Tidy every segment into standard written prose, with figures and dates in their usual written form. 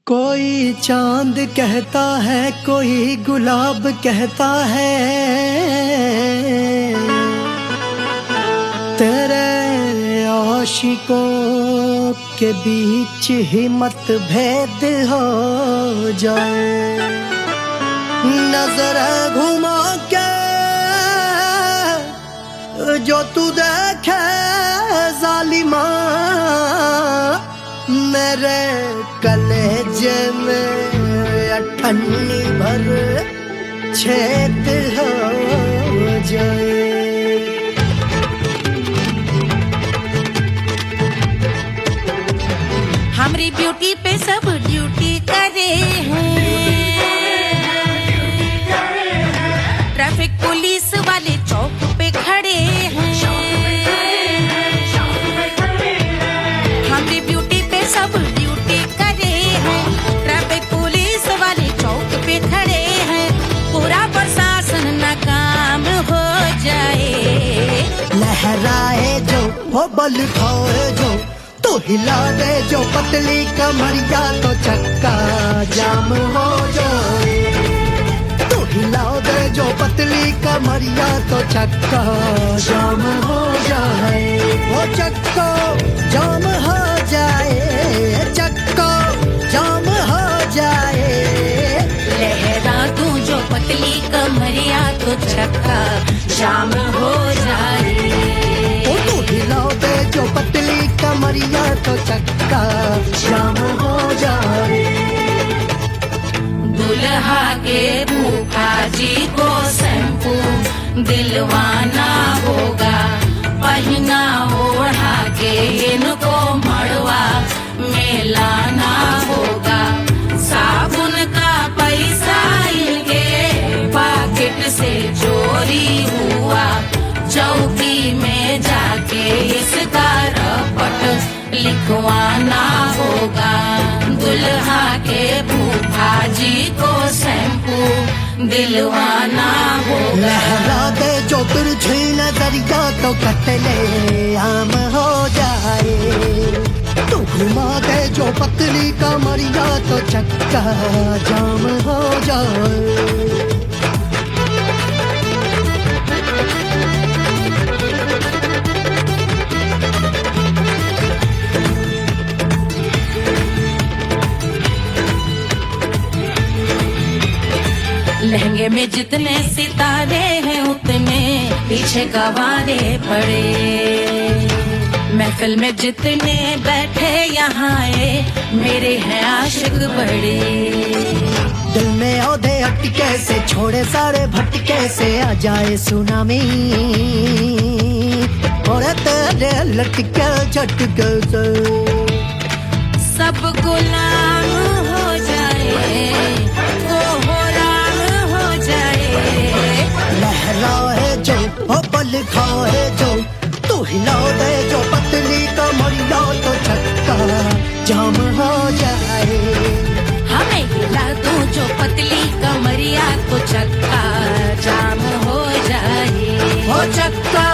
कोई चांद कहता है, कोई गुलाब कहता है, तेरे आशिकों के बीच ही मतभेद हो जाए। नजर घुमा के जो तू देखे जालिमा, मेरे कलेजे में अठन्नी भर छेद हो जाए। हमारी ब्यूटी पे सब ड्यूटी करे हैं, ट्रैफिक पुलिस वाले चौक पे खड़े हैं। हमारी ब्यूटी पे सब ड्यूटी करे हैं, ट्रैफिक पुलिस वाले चौक पे खड़े हैं। पूरा प्रशासन नाकाम हो जाए। लहराए जो वो बल खाए जो, तो हिला दे जो पतली कमरिया, तो चक्का जाम हो जाए। तो हिला दे जो पतली कमरिया, तो चक्का जाम हो जाए। वो चक्का जाम हो जाए, चक्का जाम हो जाए। लहरा तू जो पतली कमरिया, तो चक्का जाम हो जाए। तो हिला दे जो पतली कमरिया, तो चक्का जाम हो जाए। दुल्हा के फूफा जी को शैम्पू दिलवाना होगा, पहना ओढ़ा के इनको मड़वा में लाना होगा। साबुन का पैसा इनके पॉकेट से चोरी हुआ, चौकी में जाके इसका रपट लिखवाना होगा। दुल्हा के फूफा जी को शैम्पू दिलवाना होगा। लहरा दे जो तिरछी नजरिया, तो कतले आम हो जाए। तू घुमा दे जो पतली कमरिया, तो चक्का जाम हो जाए। लहंगे में जितने सितारे हैं, उतने पीछे गवारे पड़े। महफिल में जितने बैठे यहाँ आए, मेरे हैं आशिक बड़े। दिल में औधे अटके से, छोड़े सारे भटके से, आ जाए सुनामी और तेरे लटके झटके से सब गुलाम हो जाए, लहराए जो वो बल खाए जो, तू हिला दे जो पतली कमरिया, तो चक्का जाम हो जाए। हमें हिला दो जो पतली कमरिया, तो चक्का जाम हो जाए। वो चक्का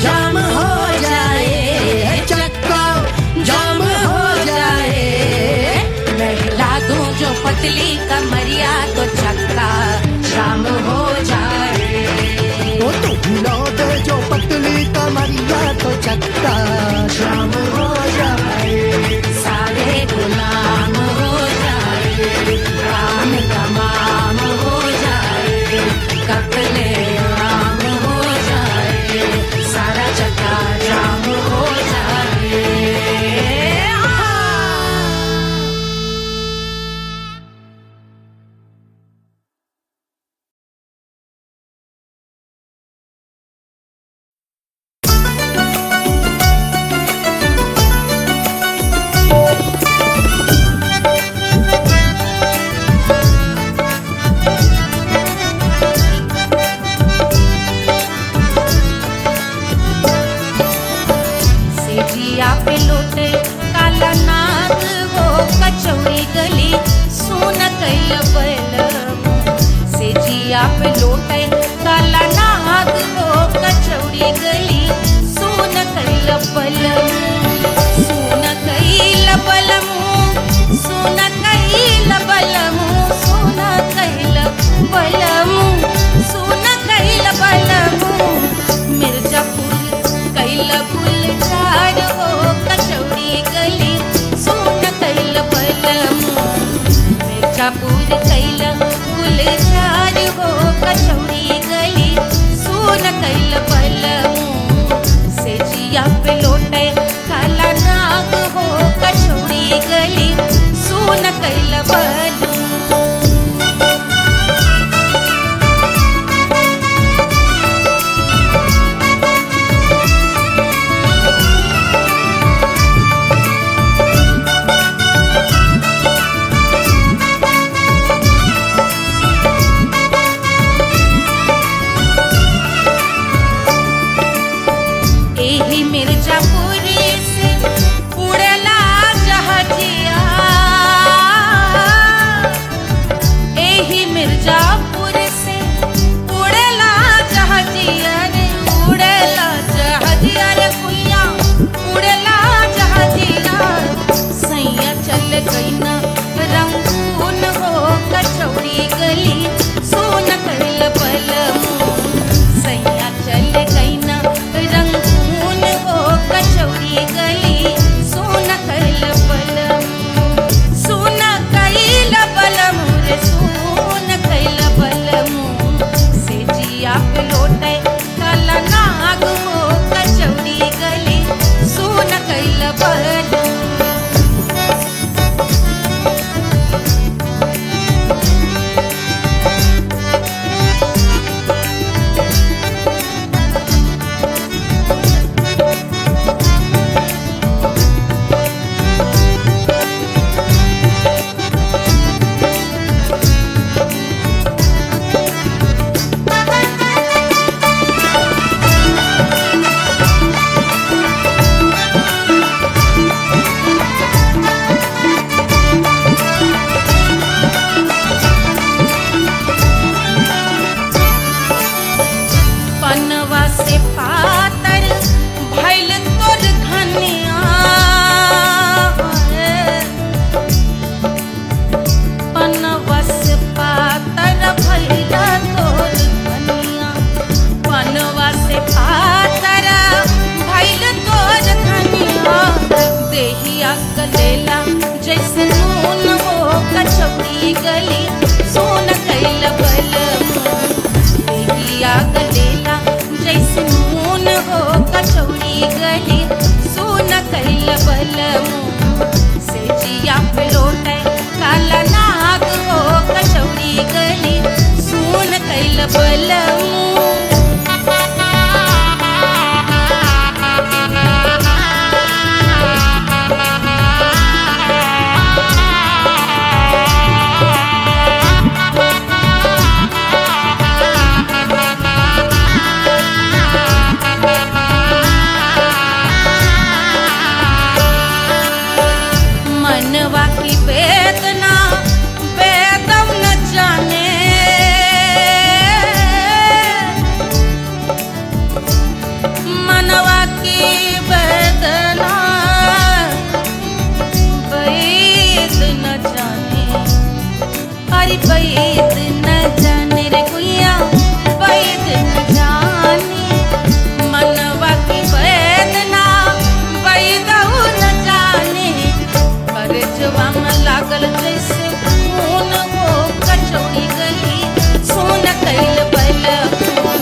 जाम हो जाए, चक्का जाम हो जाए। मैं हिला दूं जो पतली कमरिया, तो चक्का जाम हो जाए। तो हिला दे जो पतली कमरिया, तो चक्का जाम हो जाए। सारे गुलाम हो जाए, काम तमाम हो जाए, कत्ले आम हो जाए, सारा चक्का जाम हो जाए। पे लौटे काला नाग, वो कचौड़ी गली सुन कैल बलम। से जिया पे लौटे काला नाग, वो कचौड़ी गली सुन कैल बलम। सुन कैल बलम, सुन कैल मिर्जापुर कैल गुलजार हो कचौड़ी गली सुन कैल बलमू से जिया पे लोटे काला नाग हो कचौड़ी गली सुन कैल बलमू। एही मिर्जापुर से उड़ेला जहाजिया, एही मिर्जापुर से उड़ेला जहाजिया रे उड़ेला जहाजिया रे कुइया उड़ेला जहाजिया। सैया चल गईना रंगून हो कचौड़ी गली सुन कैल बलमू। सैया चल गईना रंगून हो कचौड़ी गली सुन कैल बलमू। सुन कैल बलमू रे सुन कैल बलमू से जिया पे लोटे काला नाग हो कचौड़ी गली सुन कैल बलमू। पनवा से पातर भइल तोर धनिया, पनवा से पातर भइल तोर धनिया, पनवा से पातर भइल तोर धनिया। देहिया गलेला जैसे नून हो कचौड़ी गली सुन कैल बलमू। देहिया गलेला जैसे नून हो कचौड़ी गली सुन कैल बलमू। से जिया पे लोटे काला नाग हो कचौड़ी गली सुन कैल बलमू। मनवा की वेदना वेदम न जाने, मनवा की वेदना वेद न जाने। अरे वेद न जाने रे कुइया वेद न जाने। मनवा की वेदना वेदहु न जाने। करजवा में लागल जैसे खून हो कचौड़ी गली सुन कैल बलमू।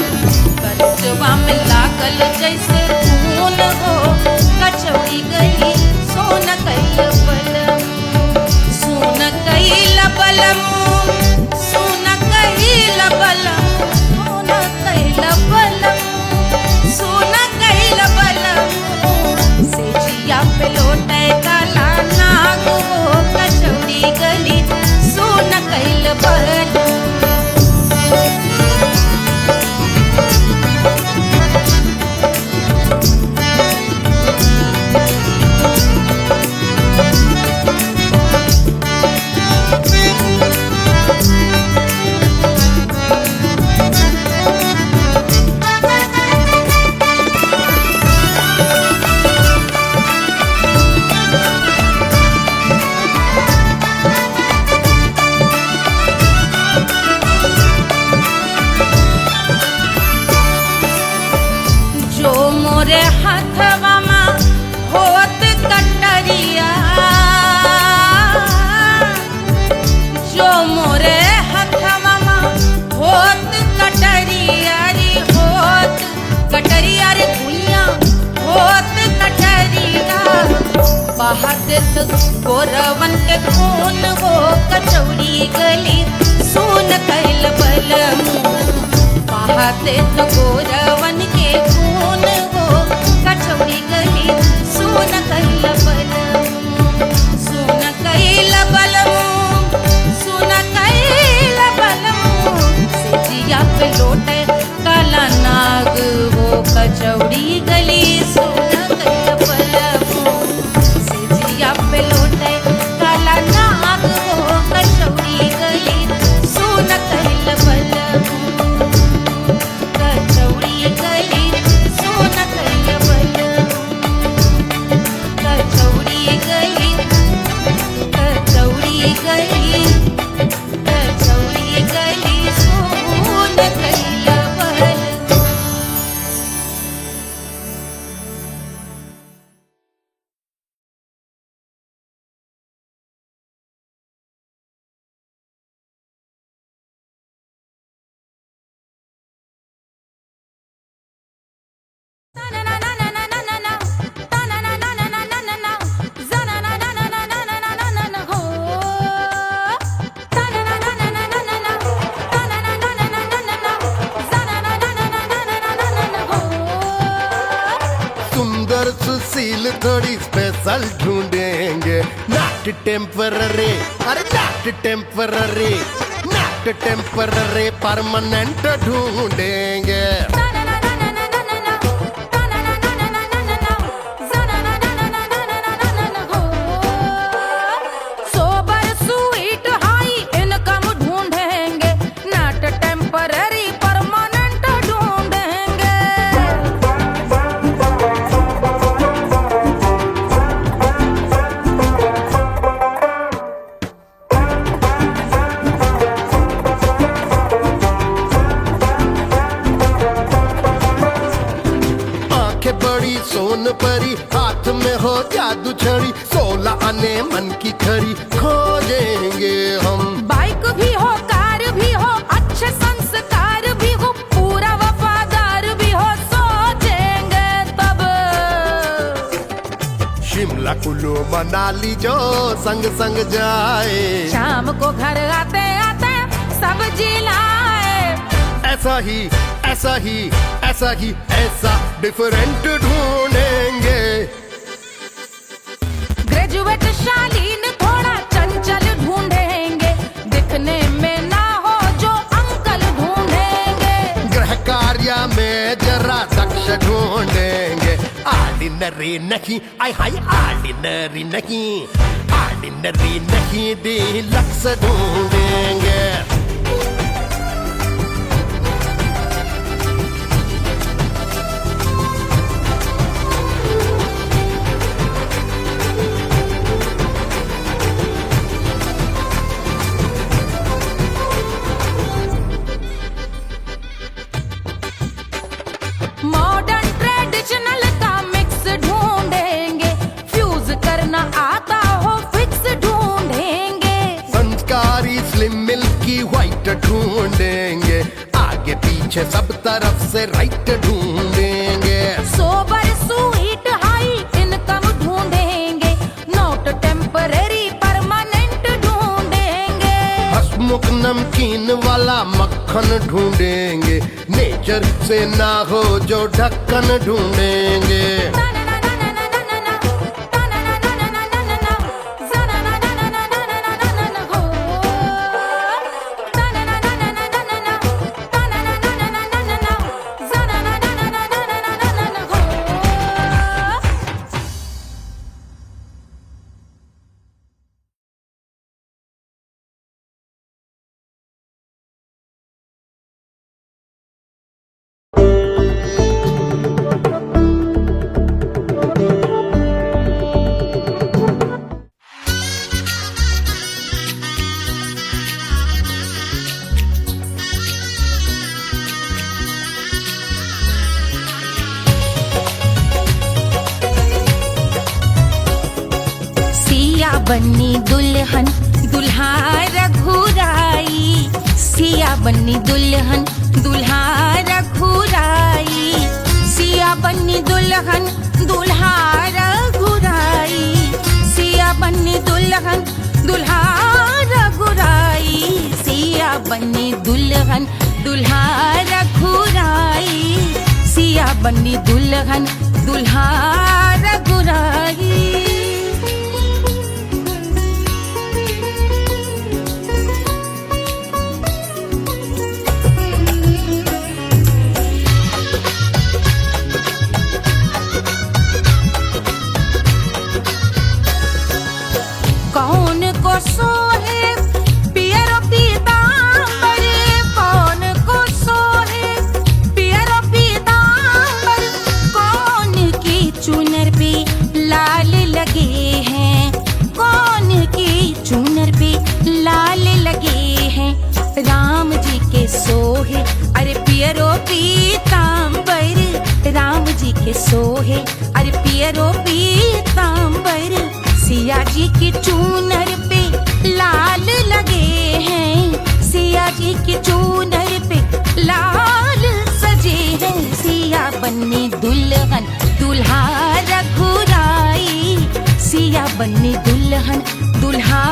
करजवा में लागल जैसे खून हो कचौड़ी गली सुन कैल बलमू। सुन कैल बलमू सुन कैल बलमू सुन कैल बलमू सुन कैल बलमू। से जिया पे लोटे काला नाग हो कचौड़ी गली सुन कैल बलमू। देत गोरवन के खून वो कचौड़ी गली सुन कैल बलमू बहा देत गोरवन के खून वो कचौड़ी गली सुन कैल बलमू सुन कैल बलमू सुन कैल बलमू से जिया पे लोटे काला नाग वो कचौड़ी गली सुन कैल बलमू से जिया पे लोटे काला नाग वो कचौड़ी गली सुन कैल बलमू कचौड़ी गली सुन कैल बलमू कचौड़ी गली कचौड़ी गली कचौड़ी गली सुन कैल बलमू सुंदर सुशील थोड़ी स्पेशल ढूंढेंगे नॉट टेम्पररी अरे not temporary not temporary permanent ढूंढेंगे सोबर स्वीट हाई इनकम ढूंढेंगे नॉट टेम्पररी परमानेंट ढूंढेंगे आंखें बड़ी सोन परी हाथ में हो जादू छड़ी 16 आने मन की खरी खोजेंगे हम बाइक भी हो कार भी हो अच्छे संस्कार भी हो पूरा वफादार भी हो सोचेंगे तब शिमला कुल्लू मनाली जो संग संग जाए शाम को घर आते आते सब्जी लाए ऐसा ही ऐसा ही ऐसा ही ऐसा डिफरेंट ढूंढेंगे ग्रेजुएट शालीन थोड़ा चंचल ढूंढेंगे दिखने में ना हो जो अंकल ढूंढेंगे गृह कार्य में जरा दक्ष ढूंढेंगे ऑर्डिनरी नहीं आई हाई ऑर्डिनरी नहीं डीलक्स ढूंढेंगे मॉडर्न ट्रेडिशनल का मिक्स ढूंढेंगे फ्यूज करना आता हो फिक्स ढूंढेंगे संस्कारी स्लिम मिल्की व्हाइट ढूंढेंगे आगे पीछे सब तरफ से राइट ढूंढेंगे सोबर स्वीट हाई इनकम ढूंढेंगे नॉट टेम्पररी परमानेंट ढूंढेंगे हसमुख नमकीन वाला मक्खन ढूंढेंगे नेचर से ना हो जो ढक्कन ढूंढेंगे बन्नी दुल्हन दुल्हा रघुराई, सिया बन्नी दुल्हन दुल्हा रघुराई, सिया बन्नी दुल्हन दुल्हा रघुराई, सिया दुल्हन दुल्हा रघुराई, सिया बनी दुल्हन दुल्हा रघुराई, सिया बनी दुल्हन दुल्हा रघुराई। कौन को सोहे पियरो पीतांबर, कौन को सोहे पियरो पीतांबर, कौन की चुनर पे लाल लगे हैं, कौन की चुनर पे लाल लगे हैं। राम जी के सोहे अरे पियरो पीतांबर, राम जी के सोहे अरे पियरो पीतांबर, सिया जी की चूनर पे लाल लगे हैं, सिया जी की चूनर पे लाल सजे हैं। सिया बनी दुल्हन दुल्हा रघुराई, सिया बनी दुल्हन दुल्हा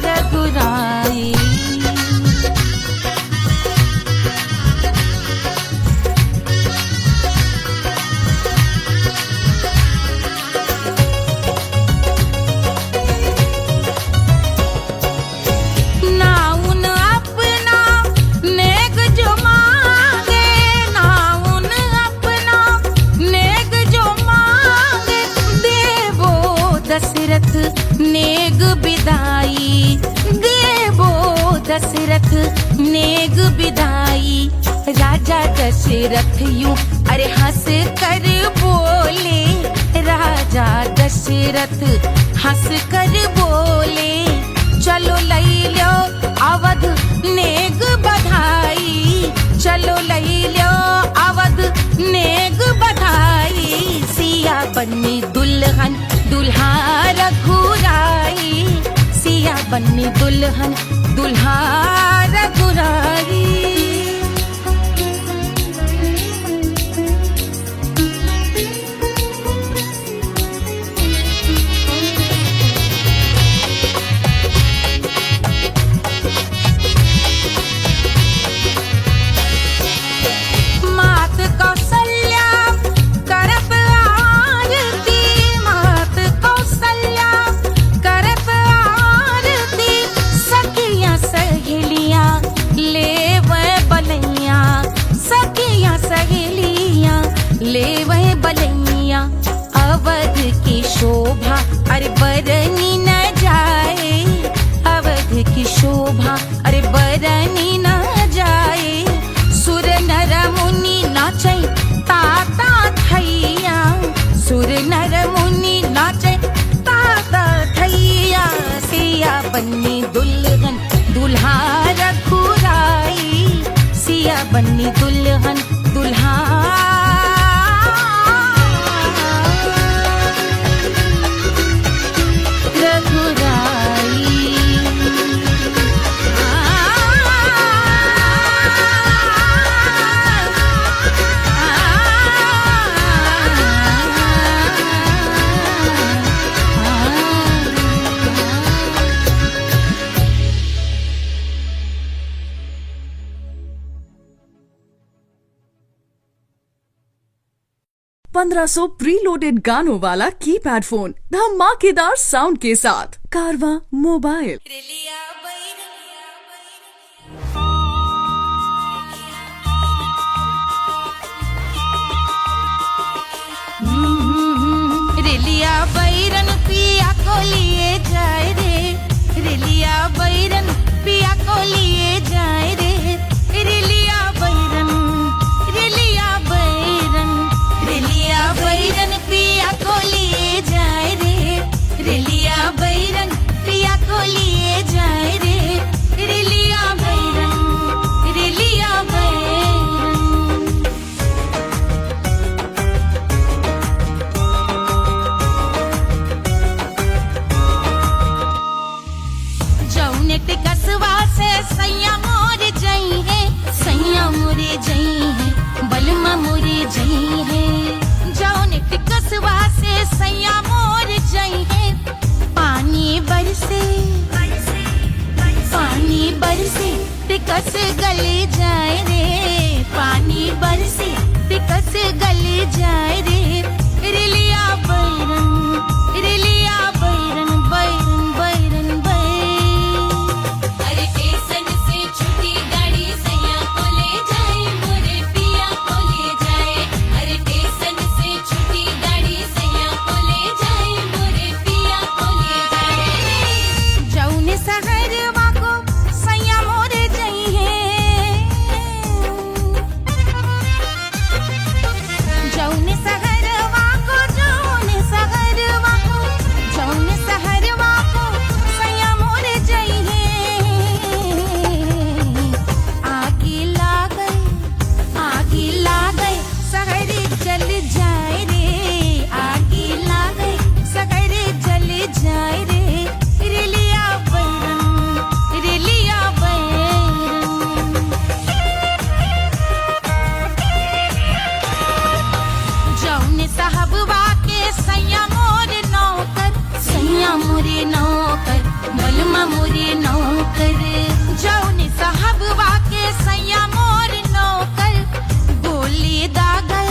रघुराई। दशरथ नेग बिदाई, देवो दशरथ नेग बिदाई। राजा दशरथ यूं अरे हंस कर बोले, राजा दशरथ हंस कर बोले, चलो लई लो अवध नेग बधाई, चलो लई लो अवध नेग बधाई। सिया बनी दुल्हन दुल्हा रघुराई, सिया बनी दुल्हन दुल्हा रघुराई। ले वह बलैया अवध की शोभा अरे बरनी न जाए, अवध की शोभा अरे बरनी न जाए। सुर नर मुनि नाचे ताता थैया, सुर नर मुनि नाचे ताता थैया। सिया बनी दुल्हन दुल्हा रघुराई, सिया बनी दुल्हन दुल्हा ₹1500 प्रीलोडेड गानों वाला कीपैड फोन धमाकेदार साउंड के साथ कारवा मोबाइल। रेलिया बैरन पिया को लिए जाए रे, रेलिया बैरन पिया को लिए जाए रे, रेलिया बैरन, रेलिया बैरन, रेलिया बैरन पिया को लिए जाए रे, रेलिया बैरन पिया को लिए जाए रे, रेलिया बैरन, रेलिया बैरन। जौनेट कसवा से सैया मोर जई है, सैया मोरे जई है, बलमा मोरे जई है। जौनेट कसवा से सैया मोर जई है, पानी बरसे टिकस गले जाए रे, पानी बरसे टिकस गले जाए रे, रिलिया बैरन बैरन बैरन बैरन। अरे स्टेशन से छुट्टी गाड़ी सैया को ले जाए, मोरे पिया को ले जाए। अरे स्टेशन से छुट्टी गाड़ी सैया को ले जाए, मोरे पिया को ले जाए। जौने सहरवा को सैया मोरे जइहे, जौने सहरवा को सैया मोरे जइहे। आगे लागई सहरे जल जाए रे, आगे लागई सहरे जल जाए रे, रिलिया बैरन जौने साहबवा के सैया मोरे नौकर मलमा मोरे नौकर। जौने साहबवा के सैया मोरे नौकर, गोली दागल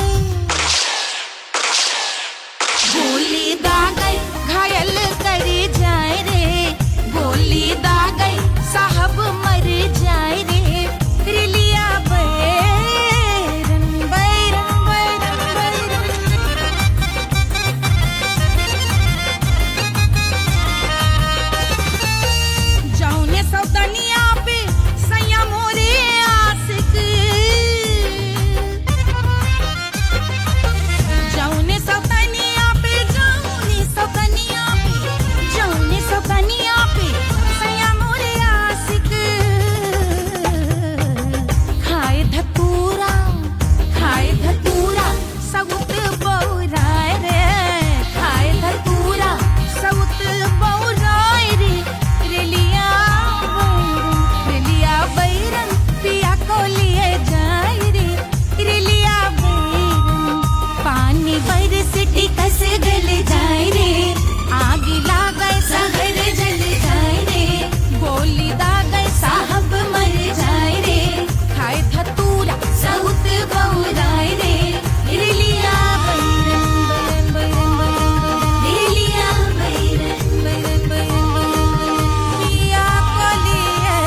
घायल करे जाए रे, गोली दागल साहब मर जाए रे, रिलिया बैरन बैरन बैरन बैरन। जौने सौतनिया पे सैया मोरे आशिक, जौने सौतनिया पे सैया मोरे आशिक। खाए धतूरा सउत बौराए रे, खाए धतूरा सउत बौराए रे, रिलिया बैरन पिया को लिए जाए रे, रिलिया बैरन। पानी बरस टिकस गले जाए रे, आगे लागै सहर जल जाए रे, गोली दागै साहब मर जाए रे, खाए धतूरा सउत बौराए रे, रिलिया बैरन बैरन बैरन रिलिया बैरन बैरन बैरन पिया को लिए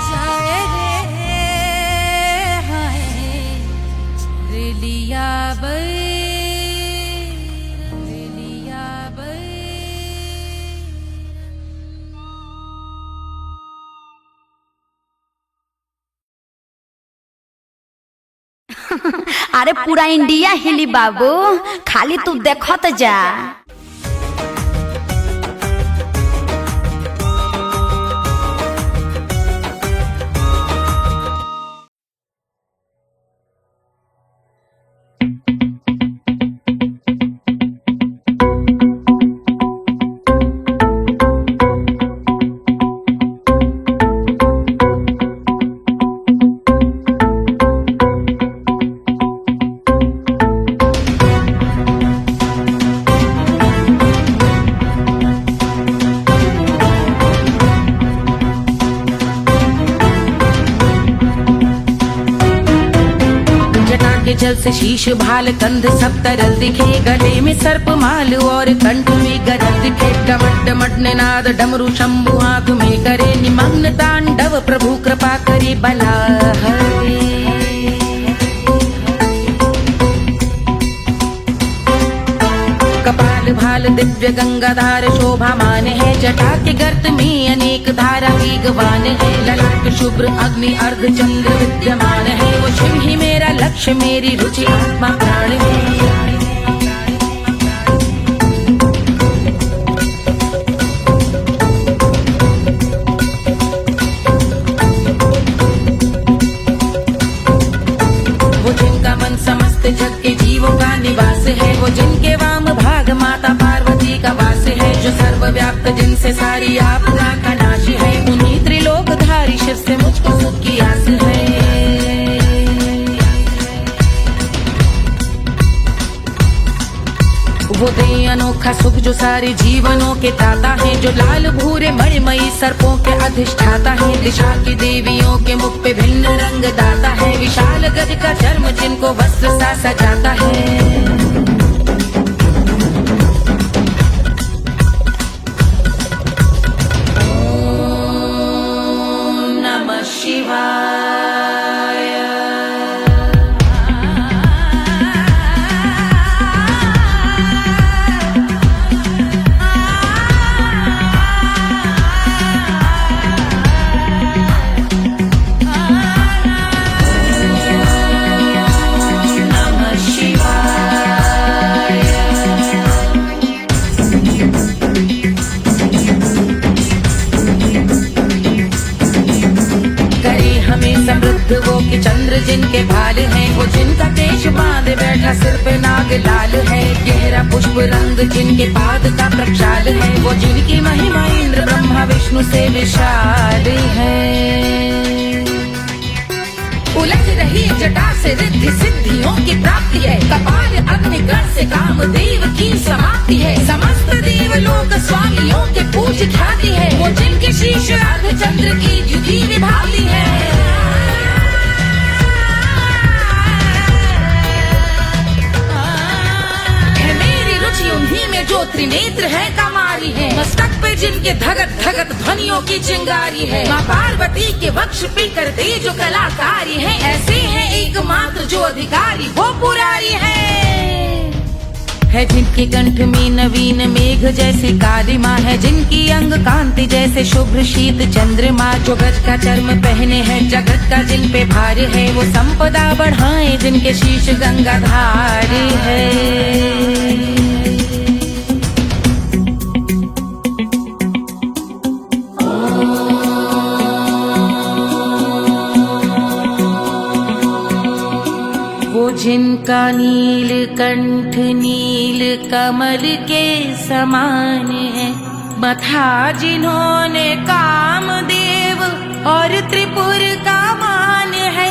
जाए रे, हाय रिलिया बैरन। अरे पूरा इंडिया हिली बाबू, खाली तू देखत जा। जल से शीश भाल कंध सब तरल दिखे, गले में सर्प माल और कंठ में गरल दिखे। डमट डमट निनाद डमरू शंभु हाथ में करे, निमग्न तांडव प्रभु कृपा करे बला हरे। कपाल भाल दिव्य गंगाधार शोभामान है, जटा के गर्त में अनेक धारा वेगवान है। ललाट शुभ्र अग्नि अर्ध चंद्र विद्यमान है, वो शिव ही मेरा लक्ष्य मेरी रुचि आत्मा प्राण है। वो जिनका मन समस्त जग के जीवों का निवास है, वो जिनके वाम भाग माता पार्वती का वास है। जो सर्वव्याप्त जिनसे सारी आपदा का नाश है, उन्हीं त्रिलोकधारी शिव से मुझको सुख की आस है। वो दे अनोखा अनोखा सुख जो सारे जीवनों के दाता है, जो लाल भूरे मणिमयी सर्पों के अधिष्ठाता है, दिशा की देवियों के मुख पे भिन्न रंग दाता है, विशाल गज का चर्म जिनको वस्त्र सा सजाता है। समृद्ध वो कि चंद्र जिनके भाल हैं, वो जिनका केश बांधे बैठा सिर पे नाग लाल है, गहरा पुष्प रंग जिनके पाद का प्रक्षाल है, वो जिनकी महिमा इंद्र ब्रह्मा विष्णु से विशाल है। उलझ रही जटा से रिद्धि सिद्धियों की प्राप्ति है, कपाल अग्निगण से कामदेव की समाप्ति है, समस्त देवलोक स्वामियों के पूज ख्याति है, वो जिनके शीश अर्ध चंद्र की द्युति विभाती है। उन्हीं में जो त्रिनेत्र है कमारी है, मस्तक पे जिनके धगत धगत ध्वनियों की चिंगारी है, माँ पार्वती के वक्ष पे करते जो कलाकारी है, ऐसे हैं एकमात्र जो अधिकारी वो पुरारी है जिनके कंठ में नवीन मेघ जैसी कालिमा है, जिनकी अंग कांति जैसे शुभ्र शीत चंद्रमा, जो गज का चर्म पहने हैं जगत का जिन पे भार है, वो संपदा बढ़ाए जिनके शीश गंगाधार है। जिनका नील कंठ नील कमल के समान है, मथा जिन्होंने कामदेव और त्रिपुर का मान है,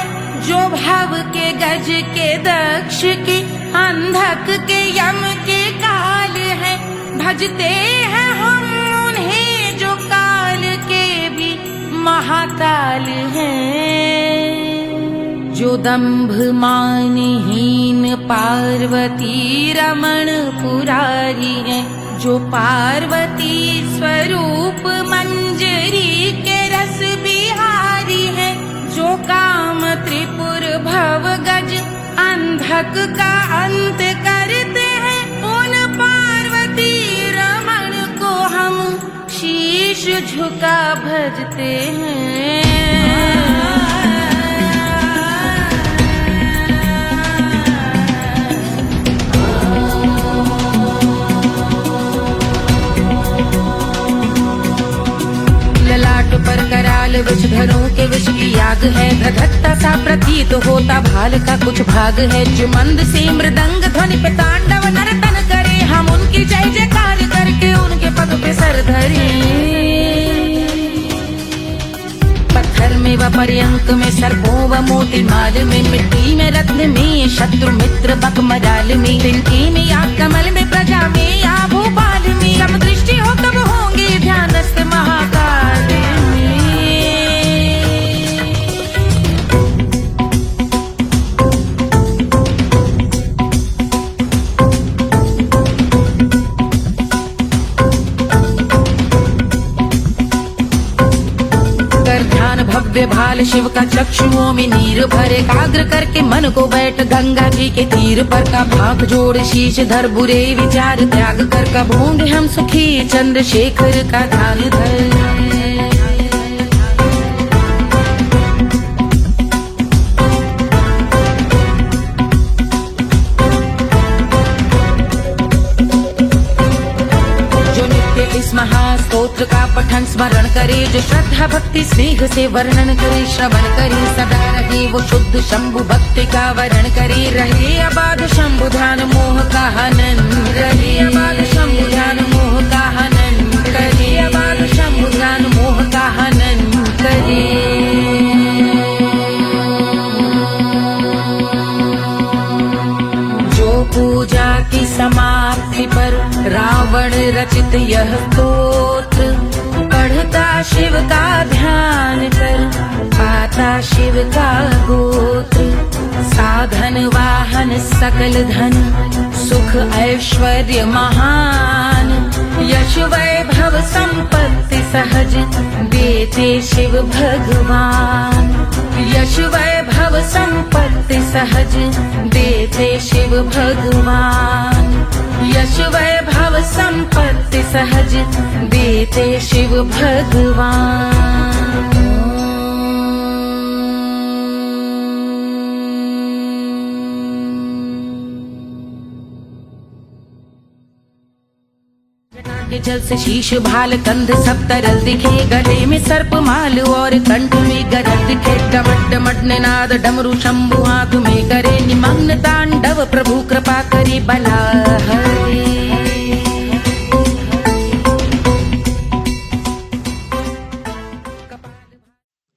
जो भव के गज के दक्ष के अंधक के यम के काल है, भजते हैं हम उन्हें जो काल के भी महाकाल हैं, जो दंभ मानहीन पार्वती रमण पुरारी है, जो पार्वती स्वरूप मंजरी के रस बिहारी है, जो काम त्रिपुर भव गज अंधक का अंत करते हैं, उन पार्वती रमण को हम शीश झुका भजते हैं। पर कराल विषधरों के विष की याग है, धधकता सा प्रतीत होता भाल का कुछ भाग है, जो मंद से मृदंग ध्वनि पे तांडव नर्तन करे, हम उनकी जय जयकार करके उनके पद पे सर धरे। पत्थर में व पर्यंक में सर्पों व मोती माल में, मिट्टी में रत्न में शत्रु मित्र बक मजाल में, तिनके में या कमल में प्रजा में या भोपाल में, सब दृष्टि हो तब होंगे ध्यानस्थ महाकाल में। भव्य भाल शिव का चक्षुओं में नीर भरे, एकाग्र करके मन को बैठ गंगा जी के तीर पर, का भाग जोड़ शीश धर बुरे विचार त्याग कर, का भूंगे हम सुखी चंद्रशेखर का ध्यान धर। इस महास्तोत्र का पठन स्मरण करे, जो श्रद्धा भक्ति स्नेह से वर्णन करे, श्रवण करे सदा रहे वो शुद्ध शंभु भक्ति का वर्ण करे, रहे अबाध शंभु ध्यान मोह का हनन, रहे अबाध शंभु ध्यान मोह का हनन करे, अबाध शंभु ध्यान मोह का हनन करे। पूजा की समाप्ति पर राव रावण रचित यह स्तोत्र, पढ़ता शिव का ध्यान कर, पाता शिव का गोत्र। साधन वाहन सकल धन, सुख ऐश्वर्य महान, यश वैभव संपत्ति सहज देते शिव भगवान। यश वैभव संपत्ति सहज देते शिव भगवान। यश वैभव संपत्ति सहज देते शिव भगवान। के जल से शीश भाल कंध सब तरल दिखे, गले में सर्प माल और कंठ में गरज दिखे। डमट डमट निनाद डमरू शंभु आंख में करे निमग्न तांडव, प्रभु कृपा करे बला हरे।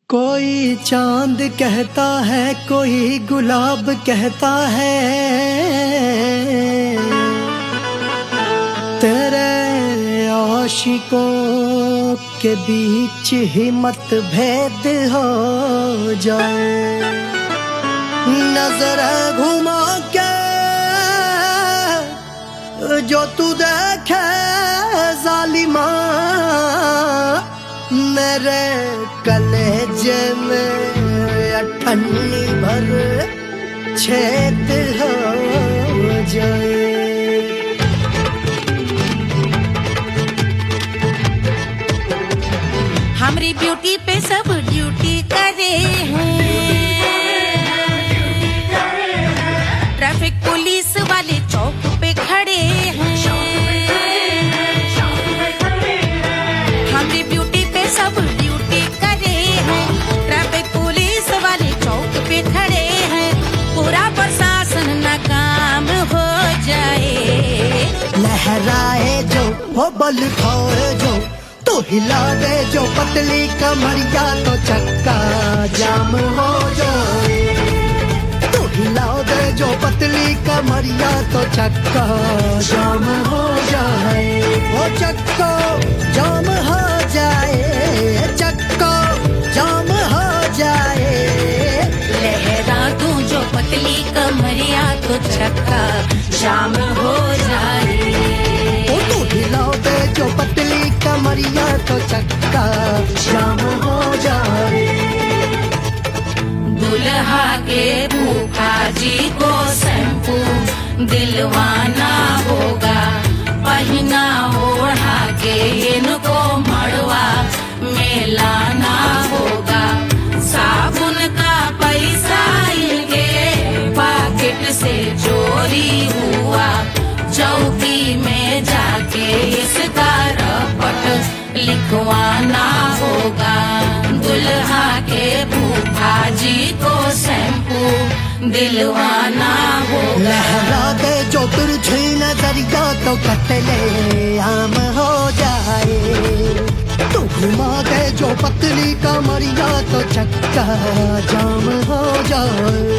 कोई चांद कहता है, कोई गुलाब कहता है, तेरे आशिकों के बीच ही मतभेद हो जाए। नजर घुमा के जो तू देखे जालिमा, मेरे कलेजे में अठन्नी भर छेद हो जाए। हमारी ब्यूटी पे सब ड्यूटी करे हैं, ट्रैफिक पुलिस वाले चौक पे खड़े हैं। हमारी ब्यूटी पे सब ड्यूटी करे हैं, ट्रैफिक पुलिस वाले चौक पे खड़े हैं। पूरा प्रशासन नाकाम हो जाए। लहराए जो वो बल खाए जो, तो हिला दे जो पतली कमरिया, तो चक्का जाम हो जाए। तो हिला दे जो पतली कमरिया, तो चक्का जाम हो जाए। वो चक्का जाम हो जाए, चक्का जाम हो जाए। लहरा तू जो पतली कमरिया, तो चक्का जाम हो जाए। ओ तो हिला दे जो पतली कमरिया, तो चक्का जाम हो जाए। दुल्हा के फूफा जी को शैम्पू दिलवाना होगा, पहना ओढ़ा के इनको मड़वा में लाना होगा। साबुन का पैसा इनके पॉकेट से चोरी हुआ, चौकी में जाके इसका रपट लिखवाना होगा। दुल्हा के फूफा जी को शैम्पू दिलवाना होगा। लहरा दे जो तिरछी नजरिया, तो कतले आम हो जाए। तो घुमा दे जो पतली कमरिया, तो चक्का जाम हो जाए।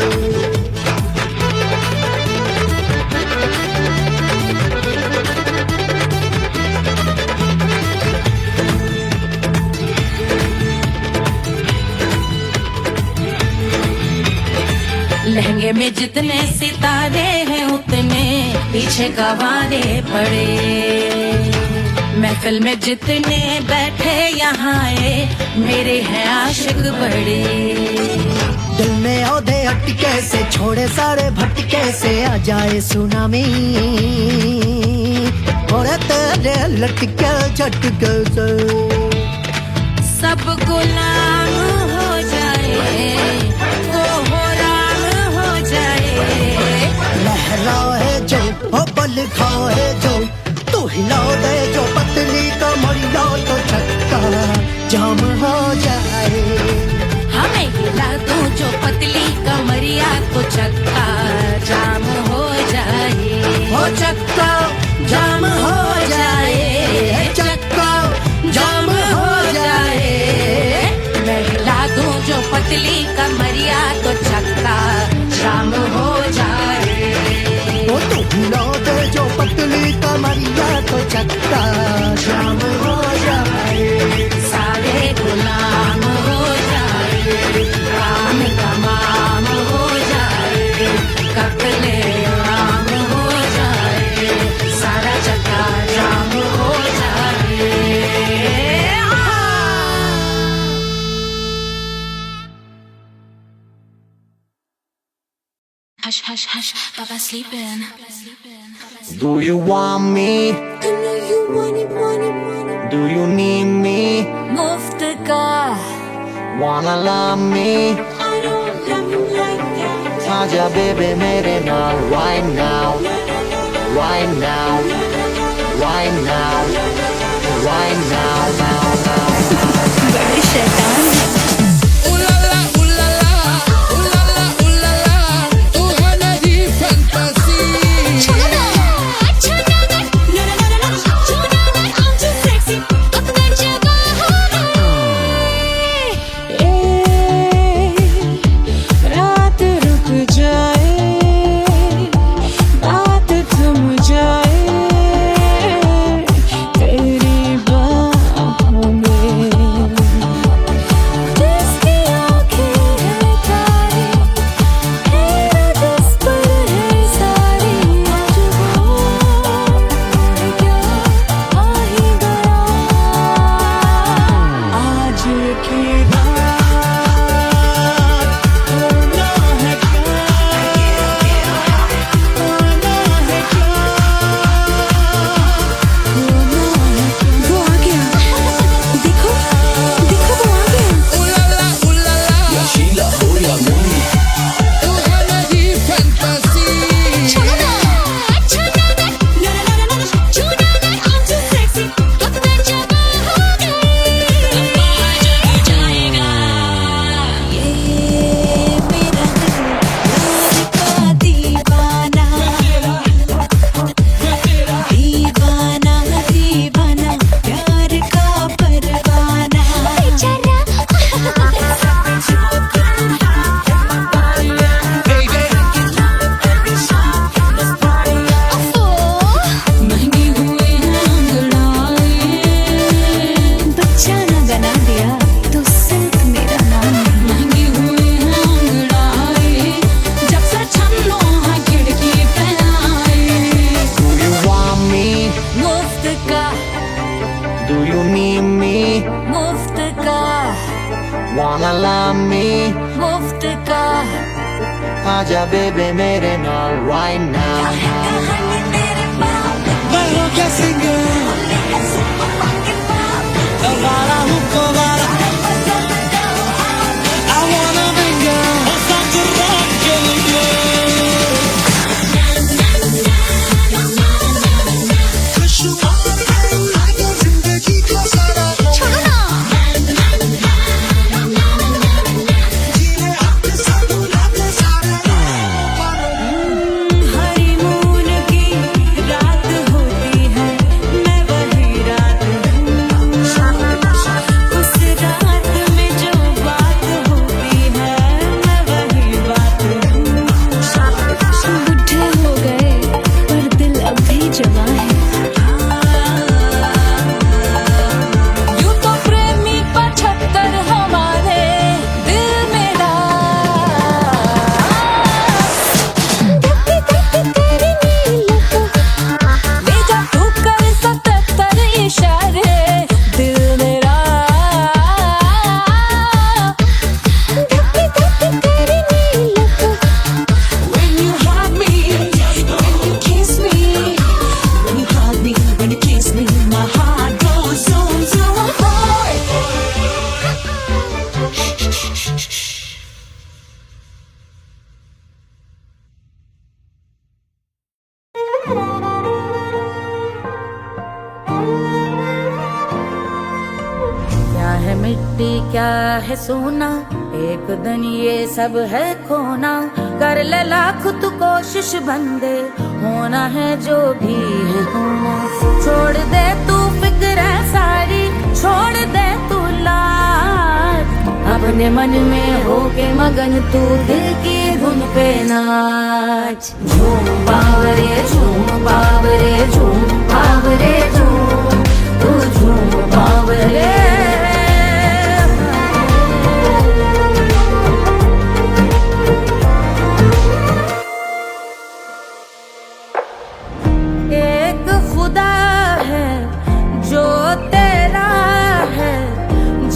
लहंगे में जितने सितारे हैं, उतने पीछे गवारे पड़े। महफिल में जितने बैठे यहाँ आए, मेरे हैं आशिक बड़े। दिल में औधे अटके से, छोड़े सारे भटके से, आ जाए सुनामी और तेरे लटके झटके से सब गुलाम हो जाए, वो हो राम हो जाए। लहराए जो ओ बल खाए जो, तू हिला दे जो पतली कमरिया, तो चक्का जाम हो जाए। हमें हिला दो जो पतली कमरिया, तो चक्का जाम हो जाए। हो चक्का जाम हो जाए, चक्का जाम हो जाए। मैं हिला दूं जो पतली कमरिया, तो चक्का जाम हो जाए। ओ तू हिला दे जो पतली कमरिया, तो चक्का जाम हो जाए, सारे गुलाम हो जाए, काम तमाम हो जाए, कत्ले आम हो जाए, सारा चक्का जाम हो जाए। Hush, hush, hush, Baba sleeping. Do you want me? I know you want it, want it, want it. Do you need me? मुफ्त का Wanna love me? I don't love you like that. आजा बेबे मेरे नाल right now, right now, right now, right now, now, now. बड़े शैतान हैं। Wanna love me? मुफ्त का आजा बेबे मेरे नाल right now. मैं हो गया सिंगर, आवारा हूँ कोवारा, I wanna mingle, और साथ rock के लिए। जिंदगी का सारा हनीमून की रात होती है, मैं वही रात हूँ। उस रात में जो बात होती है, मैं वही बात हूँ। बुढ़े हो गए पर दिल अब भी जवां है। यूं तो प्रेमी 75 हमारे दिल में भेजा तू कर 77 इशारे दिल मेरा When you hug me, when you kiss me, when you hug me, when you kiss me, my heart goes zoom zoom. क्या है मिट्टी क्या है सोना, एक दिन ये सब है खोना। कर ले लाख तू कोशिश बंदे, होना है जो भी है होना। छोड़ दे तू फिक्र है सारी, छोड़ दे तू लाज, अपने मन में होके मगन तू दिल की धुन पे नाच। झूम बावरे झूम बावरे झूम बावरे झूम, तू झूम बावरे। एक खुदा है जो तेरा है,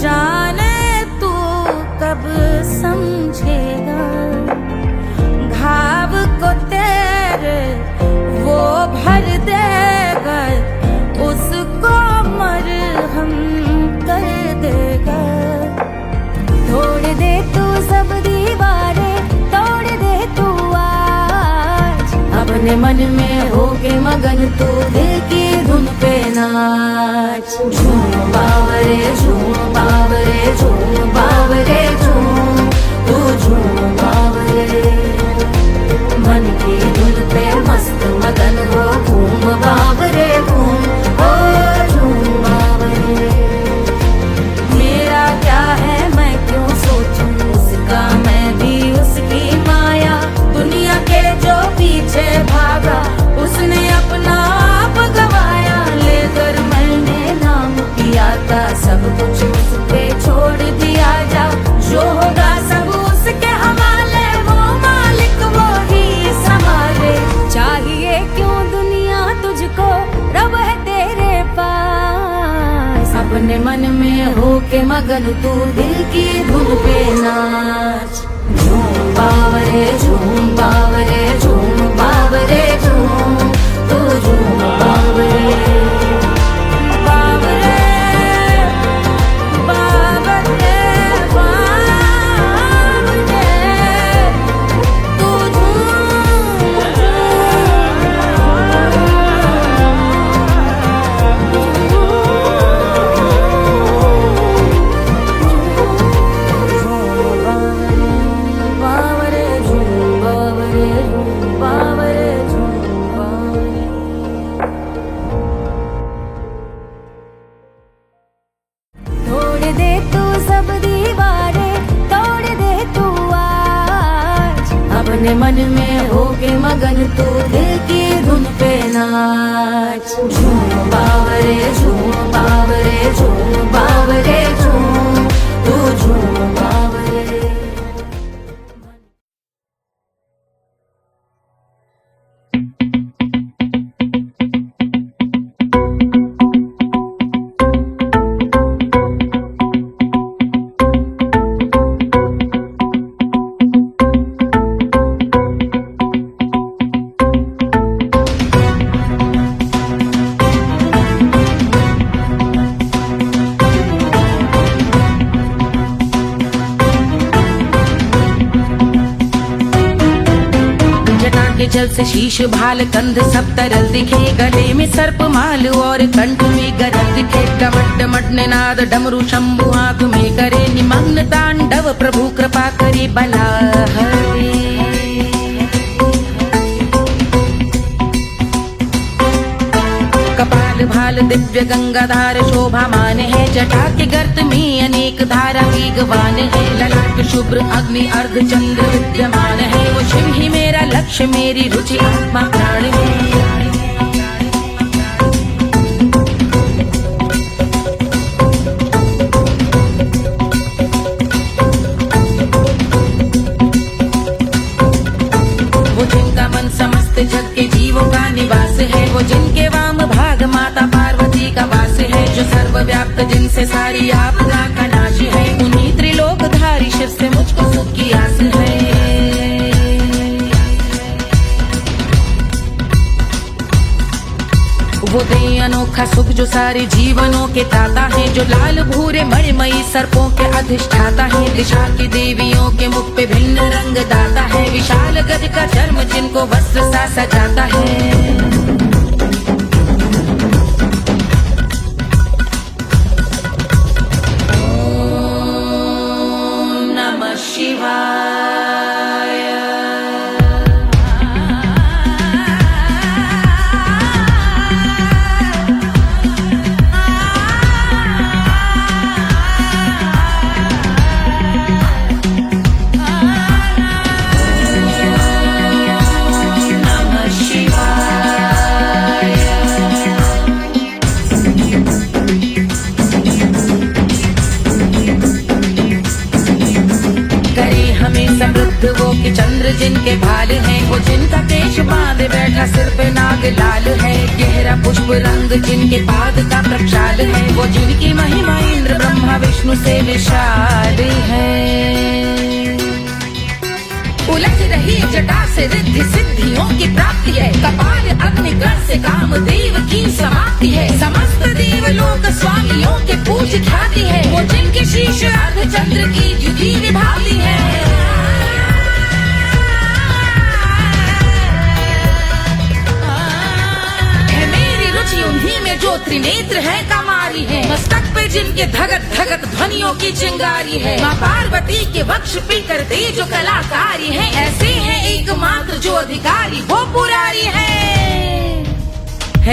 जाने तू कब समझेगा। घाव को तेरे वो भर देगा, उसको मरहम कर देगा। तोड़ दे तू सब दीवारें, तोड़ दे तू आज। अपने मन में होके मगन तू दिल की धुन पे नाच। झूम बावरे झूम बावरे झूम बावरे झूम, तू झूम बावरे। मन की धुन पे मस्त मगन हो, घूम बावरे घूम, ओ झूम बावरे। मेरा क्या है मैं क्यों सोचूं, उसका मैं भी उसकी माया। दुनिया के जो पीछे भागा, उसने अपना आप गवाया। लेकर मैंने नाम किया था, सब कुछ उस पे छोड़ दिया जा। जो होगा सब उसके हवाले, वो मालिक वो ही संभाले। चाहिए क्यों दुनिया तुझको, रब है तेरे पास। अपने मन में होके मगन तू दिल की धुन पे नाच। झूम बावरे झूम बावरे झूम बावरे झूम, तू झूम बावरे। बावरे बावरे बावरे, तू बावरे झूम बावरे झूम बावरे झूम बावरे। तोड़ दे तू सब दीवारें, तोड़ दे तू आज। अपने मन में होके मगन तू दिल की धुन पे नाच। झूम बावरे झूम बावरे झूम बावरे झूम, तू झूम बावरे। जल से शीश भाल कंध सब तरल दिखे, गले में सर्प माल और कंठ में गरल दिखे। डमट डमट निनाद डमरू शंभु आंख में करे निमग्न तांडव, प्रभु कृपा करे बला हरे। कपाल भाल दिव्य गंगाधार शोभामान है, जटा के गर्त में अनेक धारा वेगवान है। ललाट शुभ्र अग्नि अर्ध चंद्र विद्यमान है, वो शिव ही मेरा लक्ष्य मेरी रुचि आत्मा प्राण है। वो जिनका मन समस्त जग के जीवों का निवास है, वो जिनके वाम भाग माता पार्वती का वास है। जो सर्वव्याप्त जिनसे सारी आपदा का नाश है, उन्हीं त्रिलोकधारी शिव से मुझको सुख की आस है। वो दे अनोखा सुख जो सारे जीवनों के दाता है, जो लाल भूरे मणिमयी सर्पों के अधिष्ठाता है। दिशा की देवियों के मुख पे भिन्न रंग दाता है, विशाल गज का चर्म जिनको वस्त्र सा सजाता है। जिनके भाल हैं, वो जिनका केश बांधे बैठा सिर पे नाग लाल है। गहरा पुष्प रंग जिनके पाद का प्रक्षाल है, वो जिनकी महिमा इंद्र ब्रह्मा विष्णु से विशाल है। उलझ रही जटा से रिद्धि सिद्धियों की प्राप्ति है, कपाल अग्निग्रह से कामदेव की समाप्ति है। समस्त देवलोक स्वामियों के पूज ख्याति है, वो जिनके शीश अर्धचंद्र की द्युति विभाती है। मेरी रुचि उन्हीं में जो त्रिनेत्र है कमारी है, मस्तक पे जिनके धगत धगत ध्वनियों की चिंगारी है। माँ पार्वती के वक्ष पे करते जो कलाकारी है, ऐसे है एकमात्र जो अधिकारी वो पुरारी है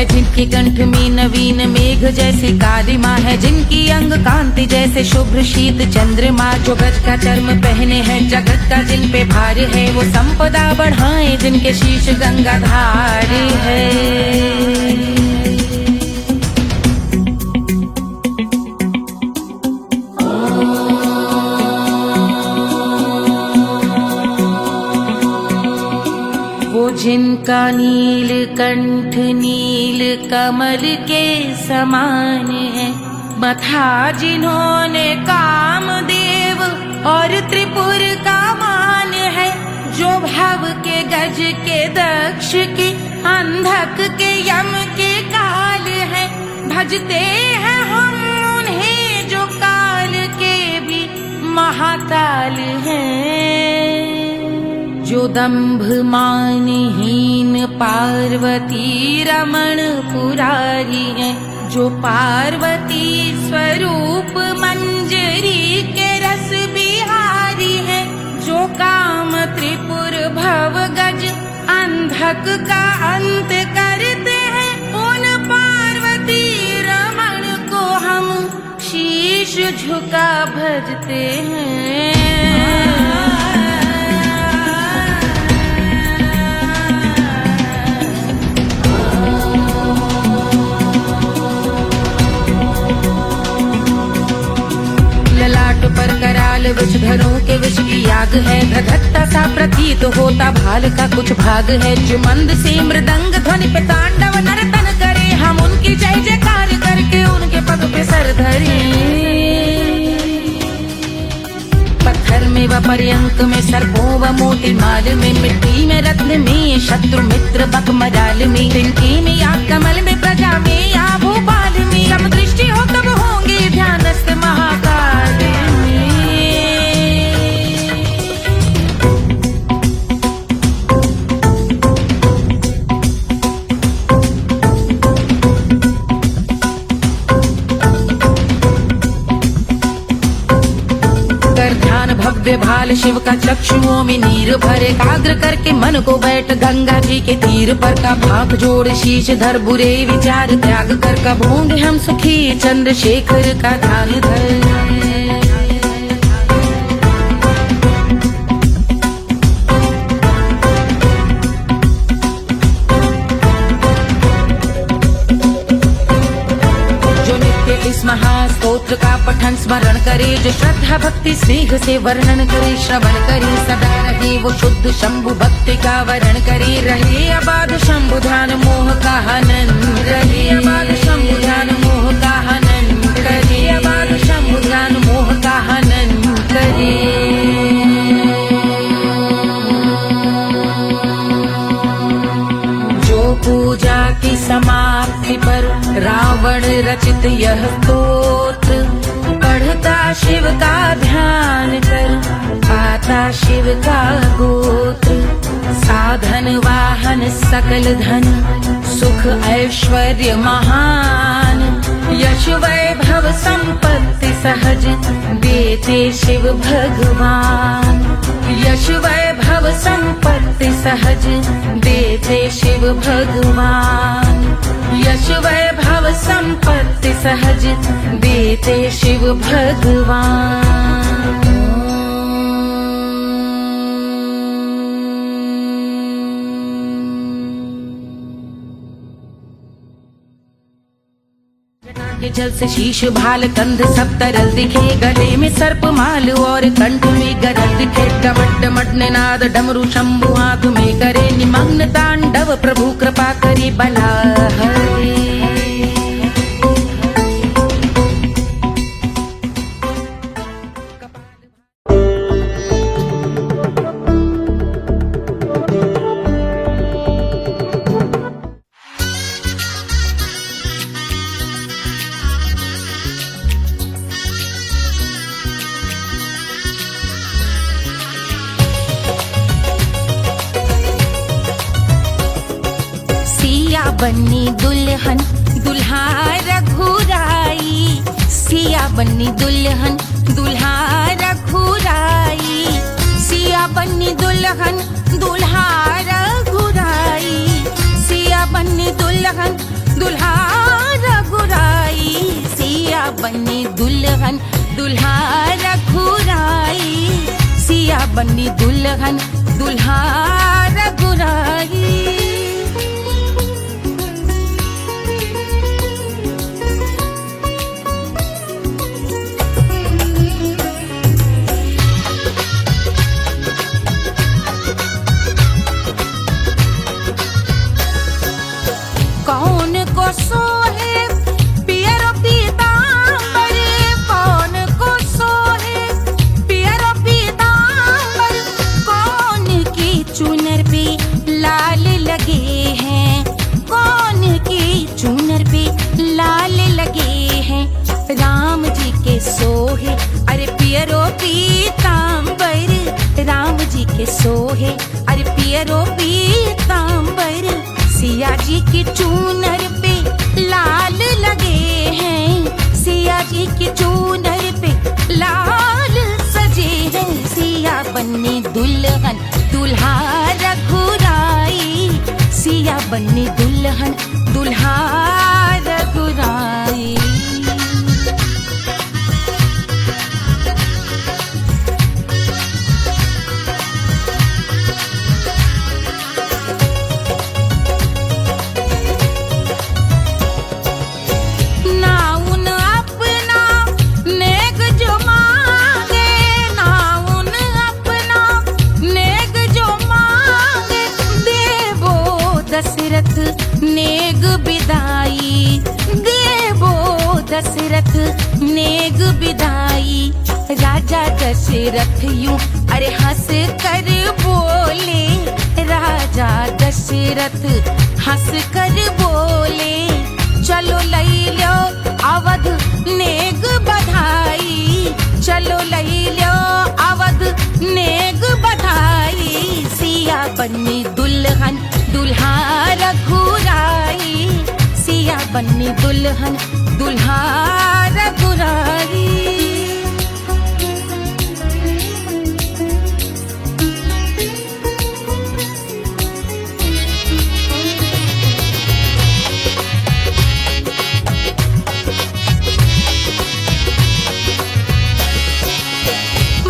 जिनके कंठ में नवीन मेघ जैसे काली माँ है, जिनकी अंग कांति जैसे शुभ्र शीत चंद्रमा। जो गज का चर्म पहने हैं जगत का जिन पे भार है, वो संपदा बढ़ाए जिनके शीश गंगाधार है। जिनका नील कंठ नील कमल के समान है, मथा जिन्होंने कामदेव और त्रिपुर का मान है। जो भव के गज के दक्ष के अंधक के यम के काल है, भजते हैं हम उन्हें जो काल के भी महाकाल हैं। जो दंभ मानहीन पार्वती रमण पुरारी है, जो पार्वती स्वरूप मंजरी के रस बिहारी है। जो काम त्रिपुर भव गज अंधक का अंत करते हैं, उन पार्वती रमण को हम शीश झुका भजते हैं। पर कराल विषधरों के विष की आग है, धधकता सा प्रतीत होता भाल का कुछ भाग है। जो मंद से मृदंग ध्वनि पे तांडव नर्तन करे, हम उनकी जय जयकार करके उनके पद पे सर धरे। पत्थर में व पर्यंक में सर्पों व मोती माल में, मिट्टी में रत्न में शत्रु मित्र बक मजाल में, तिनके में या कमल में प्रजा में या भोपाल में। जब दृष्टि हो तब होंगे ध्यानस्थ महाकाल में। भव्य भाल शिव का चक्षुओं में नीर भरे, एकाग्र करके मन को बैठ गंगा जी के तीर पर। का भाग जोड़ शीश धर बुरे विचार त्याग कर, कब होंगे हम सुखी चंद्रशेखर का ध्यान धर। इस महास्तोत्र का पठन स्मरण करे, जो श्रद्धा भक्ति स्नेह से वर्णन करे, श्रवण करे सदा रहे वो शुद्ध शंभु भक्ति का वर्ण करे। रहे अबाध शंभु ध्यान मोह का हनन, रहे अबाध शंभु ध्यान मोह का हनन करे, अबाध शंभु ध्यान मोह का हनन करे। पूजा की समाप्ति पर रावण रचित यह स्तोत्र, पढ़ता शिव का ध्यान कर पाता शिव का गोत्र। साधन वाहन सकल धन सुख ऐश्वर्य महान, यश वैभव संपत्ति सहज देते शिव भगवान। यश वैभव संपत्ति सहज देते शिव भगवान। यश वैभव संपत्ति सहज देते शिव भगवान। के जल से शीश भाल कंध सब तरल दिखे, गले में सर्प माल और कंठ में गरल दिखे। डमट डमट निनाद नाद डमरू शंभु हाथ में करे निमग्न तांडव प्रभु कृपा करी बला हरे। बन्नी दुल्हन दुल्हा रघुराई, सिया बन्नी दुल्हन दुल्हा रघुराई, सिया बन्नी दुल्हन दुल्हा रघुराई, सिया बन्नी दुल्हन दुल्हा रघुराई, सिया बन्नी दुल्हन दुल्हा रघुराई, सिया बन्नी दुल्हन दुल्हा रघुराई। कौन को सोहे पियरो पीतांबर, कौन को सोहे पियरो पीतांबर, कौन की चुनर पे लाल लगे हैं, कौन की चुनर पे लाल लगे हैं, राम जी के सोहे अरे पियरो पीतांबर, राम जी के सोहे अरे पियरो पीतांबर, सिया जी की चूनर पे लाल लगे हैं, सिया जी की चूनर पे लाल सजे हैं, सिया बन्नी दुल्हन दुल्हा रघुराई, सिया बन्नी दुल्हन दुल्हा रघुराई। दशरथ नेग बिदाई, देवो दशरथ नेग बिदाई, राजा दशरथ यूं अरे हंस कर बोले, राजा दशरथ हंस कर बोले, चलो लई लो अवध नेग बधाई, चलो लई लो अवध नेग बधाई, सिया बन्नी दुल्हन दुल्हा रघुराई, सिया बन्नी दुल्हन दुल्हा रघुराई।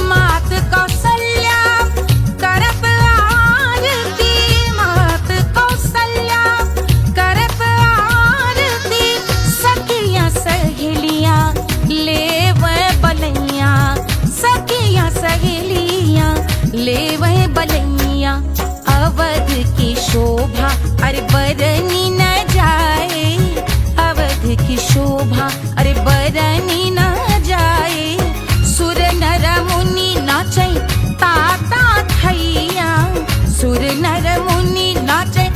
मात कौशल्या करत आरती, मात कौशल्या करत आरती, सखियां सहेलियां लेवे बलैया, सखियां सहेलियां लेवे बलैया, अवध की शोभा अरे बरनी न जाए, अवध की शोभा अरे बरनी न जाए, सुर नर मुनि नाचे ताता थैया, सुर नर मुनि नाचे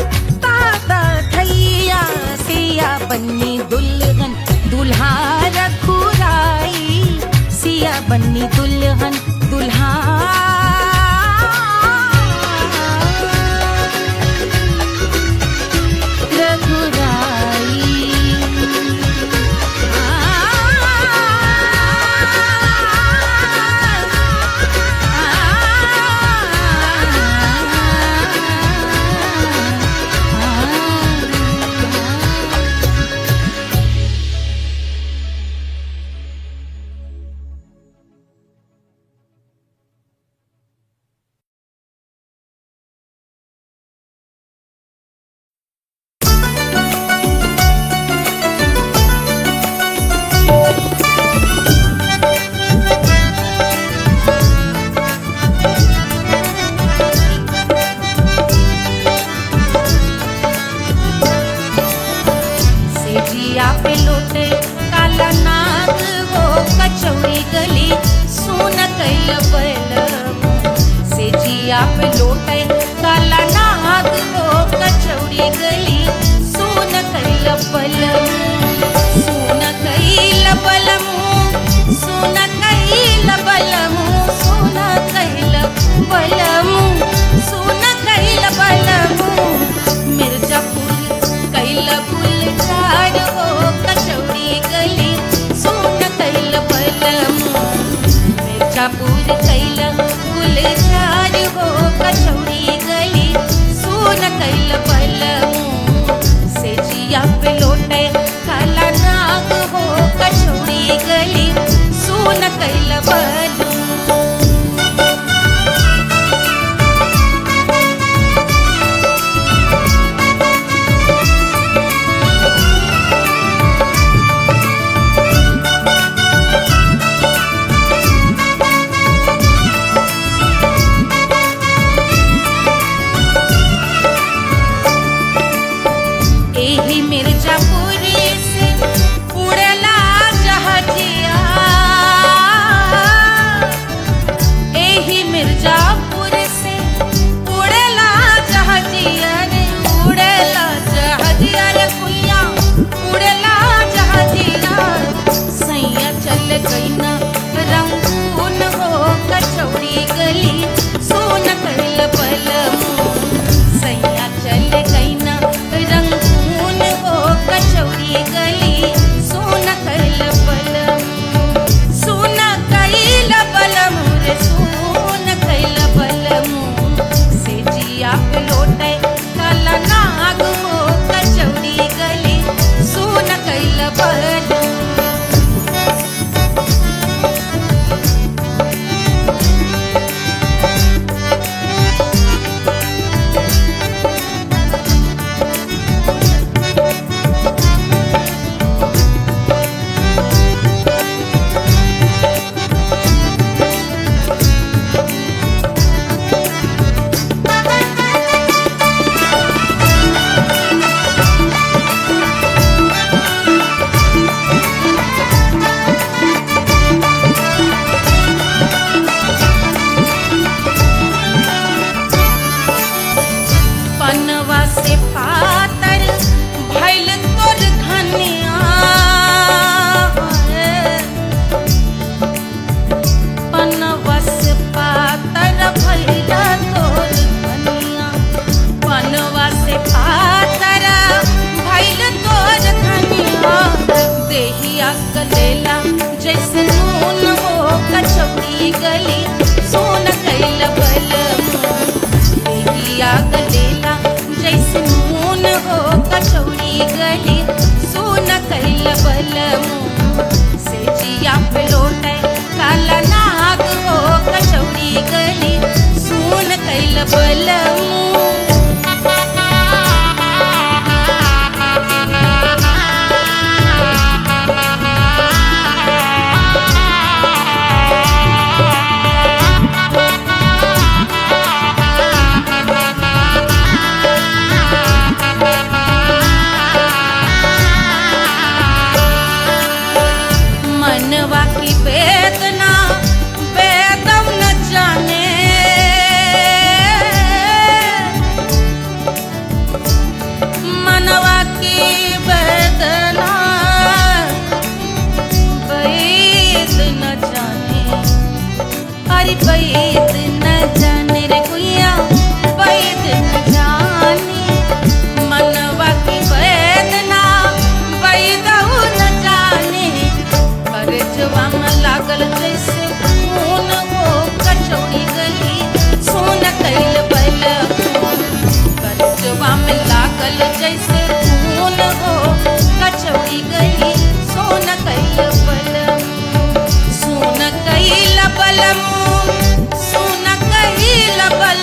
ताता थैया, सिया बन्नी दुल्हन दुल्हा रघुराई, सिया बन्नी दुल्हन दुल्हा रघुराई। कचौड़ी गली सुन कैल बलमू से जिया पे लोटे काला नाग हो कचौड़ी गली सुन कैल बलमू सुन कैल बलमू सुन कैल बलमू सुन कैल बलमू सुन कैल बलमू मिर्जापुर कैल गुलजार हो कचौड़ी गली सुन कैल बलमू मिर्जापुर कैल गुलजार हो कचौड़ी गली सुन कैल बलमू से जिया पे लोटे काला नाग हो कचौड़ी गली सुन कैल बलमू एही मिर्जापुर से उड़ेला जहाजिया एही मिर्जापुर से उड़ेला जहाजिया रे उड़ेला जहाजिया रे कुइया उड़ेला जहाजिया सैया चल गई ना रंगून हो कचौड़ी गली सुन कैल बलमू सैया चल गई ना रंगून हो कचौड़ी गली सुन कैल बलमू सुन कैल बलमू रे सुन कैल बलमू से जिया पे लोटे काला नाग हो कचौड़ी गली सुन कैल बलमू पनवा से पातर भइल तोर धनिया पनवा से पातर भइल तोर धनिया पनवा से पातर भइल तोर धनिया देहिया गलेला जैसे नून हो कचौड़ी गली सुन कैल बलमू देहिया गलेला जैसे नून हो कचौड़ी गली सुन कैल बलमू से जिया पे लोटे काला नाग हो कचौड़ी गली सुन कैल बलमू मनवा की वेदना वेदम न जाने मनवा की वेदना वेद न जाने अरे वेद न जाने रे गुइया वेद न जाने मनवा की वेदना वेद न जाने करजवा में लागल जैसे खून हो कचौड़ी गली सुन कैल बलमू करजवा में लागल जैसे खून हो कचौड़ी गली सुन कैल बलमू सुन कैल बलमू सुन कैल बलमू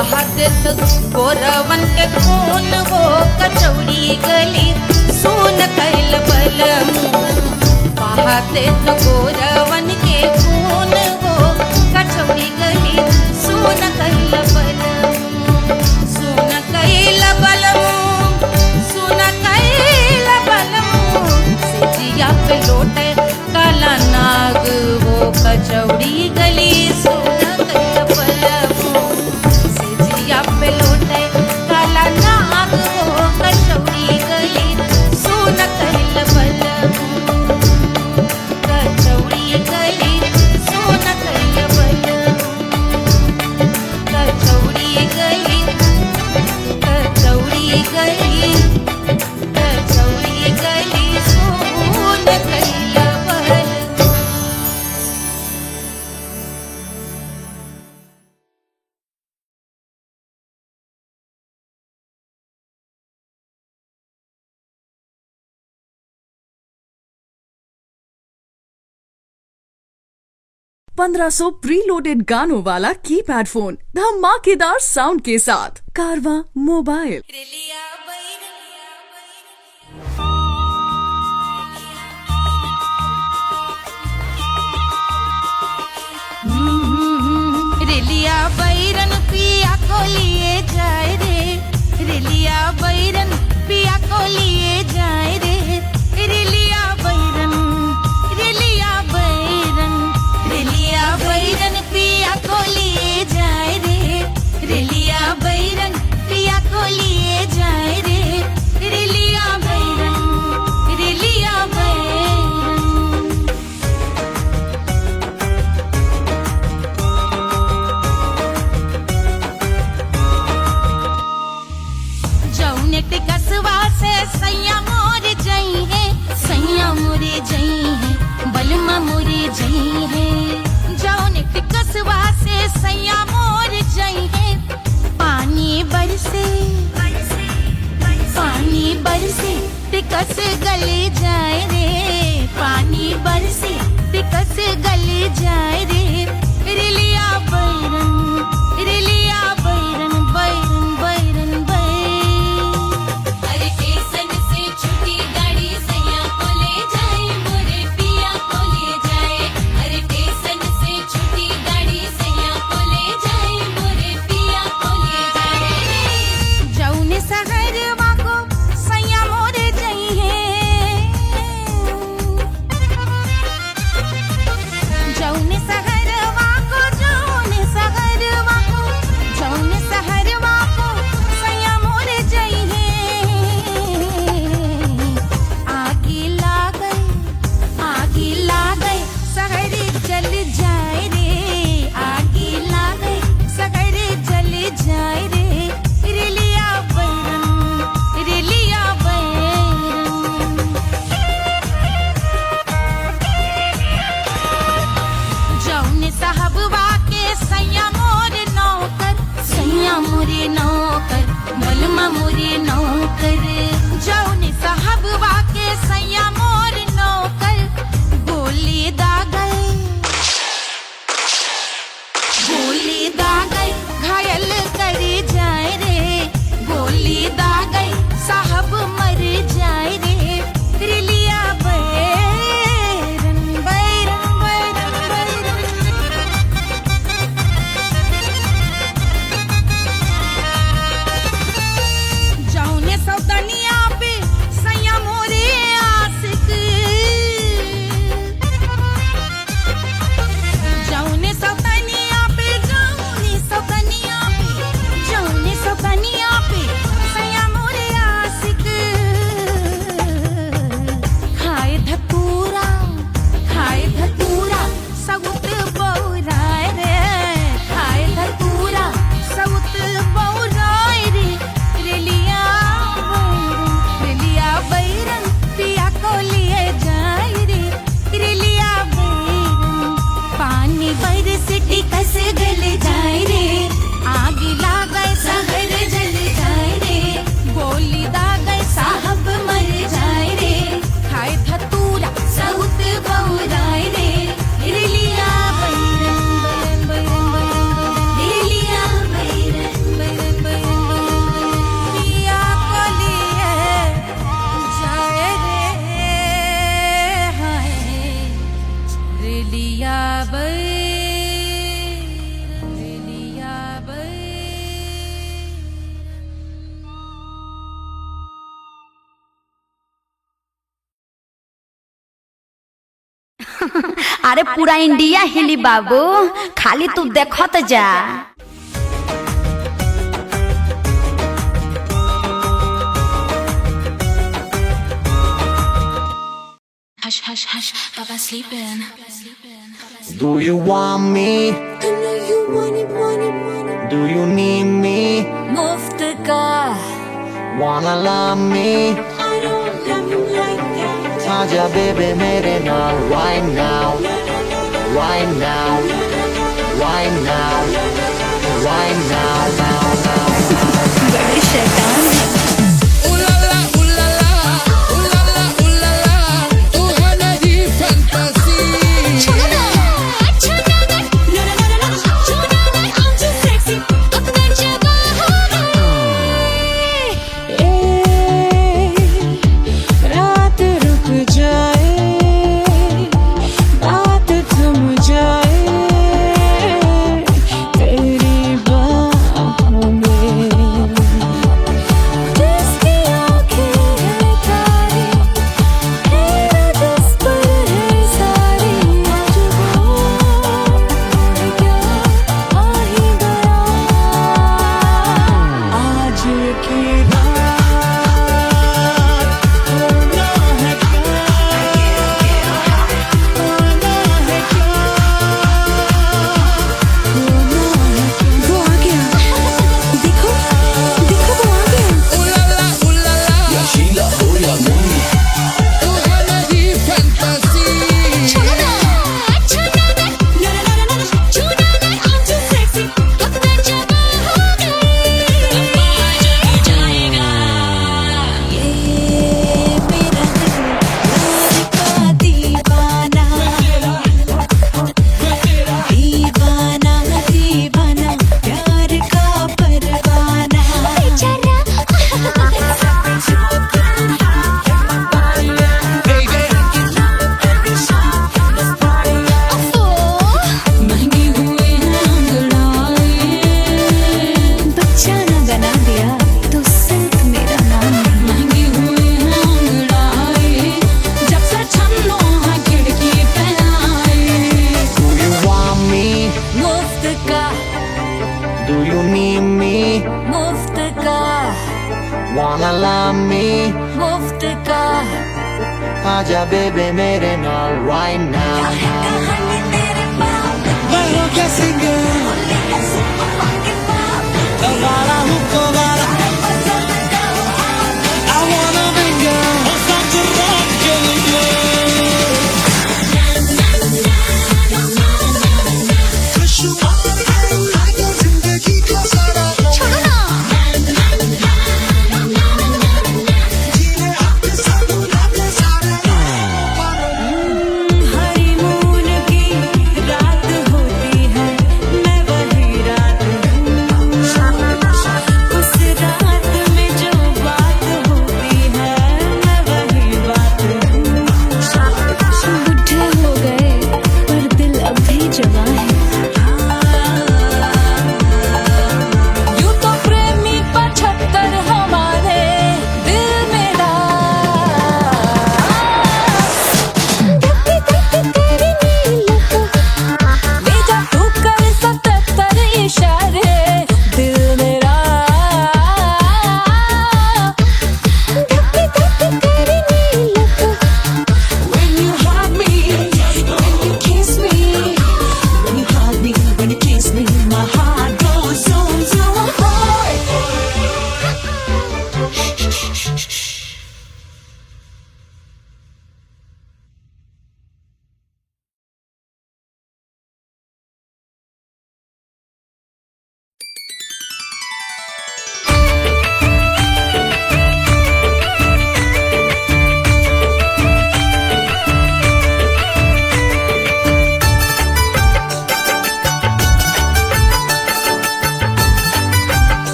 बहादुर गोरवन के खून वो कचौड़ी गली सुन कैल बलमू बहादुर गोरवन के खून वो कचौड़ी गली सुन कैल बलमू सुन कैल बलमू सुन कैल बलमू से जिया पे लोटे काला नाग वो कचौड़ी गली सुन कैल बलमू से जिया पे लोटे काला नाग वो कचौड़ी गली सुन कैल बलमू कचौड़ी गली सुन कैल बलमू कचौड़ी गली कचौड़ी गली कचौड़ी गली सुन कैल बलमू। ₹1500 प्रीलोडेड गानों वाला कीपैड फोन धमाकेदार साउंड के साथ कारवा मोबाइल। रेलिया बैरन पिया को लिए जाए रे रेलिया बैरन पिया को लिए जाए रे रेलिया बैरन रेलिया बैरन रेलिया बैरन पिया को लिए जाए रे रेलिया बैरन पिया को लिए जाए रे रेलिया बैरन रेलिया बैरन जौने टिकसवा से सैया मोर जई है सैया मोरे जई है बलमा मोरे जई है जौने टिकसवा से सैया मोर जई है पानी बरसे टिकस गले जाए रे पानी बरसे टिकस गले जाए रे रेलिया बैरन बैरन बैरन बैरन अरे स्टेशन से छुट्टी गाड़ी सैया को ले जाए मोरे पिया को ले जाए अरे स्टेशन से छुट्टी गाड़ी सैया को ले जाए मोरे पिया को ले जाए जौने सहरवा को सैया मोरे जई है जौने सहरवा को जौने अरे पूरा इंडिया हिली बाबू, खाली तू देखत जा। Hush, hush, hush, Papa sleeping. Do you want me? I know you want it, want it, want it. Do you need me? मुफ्त का Wanna love me? I don't love you like that. आजा baby मेरे नाल right now, right now, right now, right now, now, now. बड़े शैतान है। Wanna love me? मुफ्त का आजा baby मेरे नाल right now. मैं हो क्या सिंगर, वाला हूँ को वाला। I wanna be girl, such a rock जिंदगी का सारा हनीमून की रात होती है।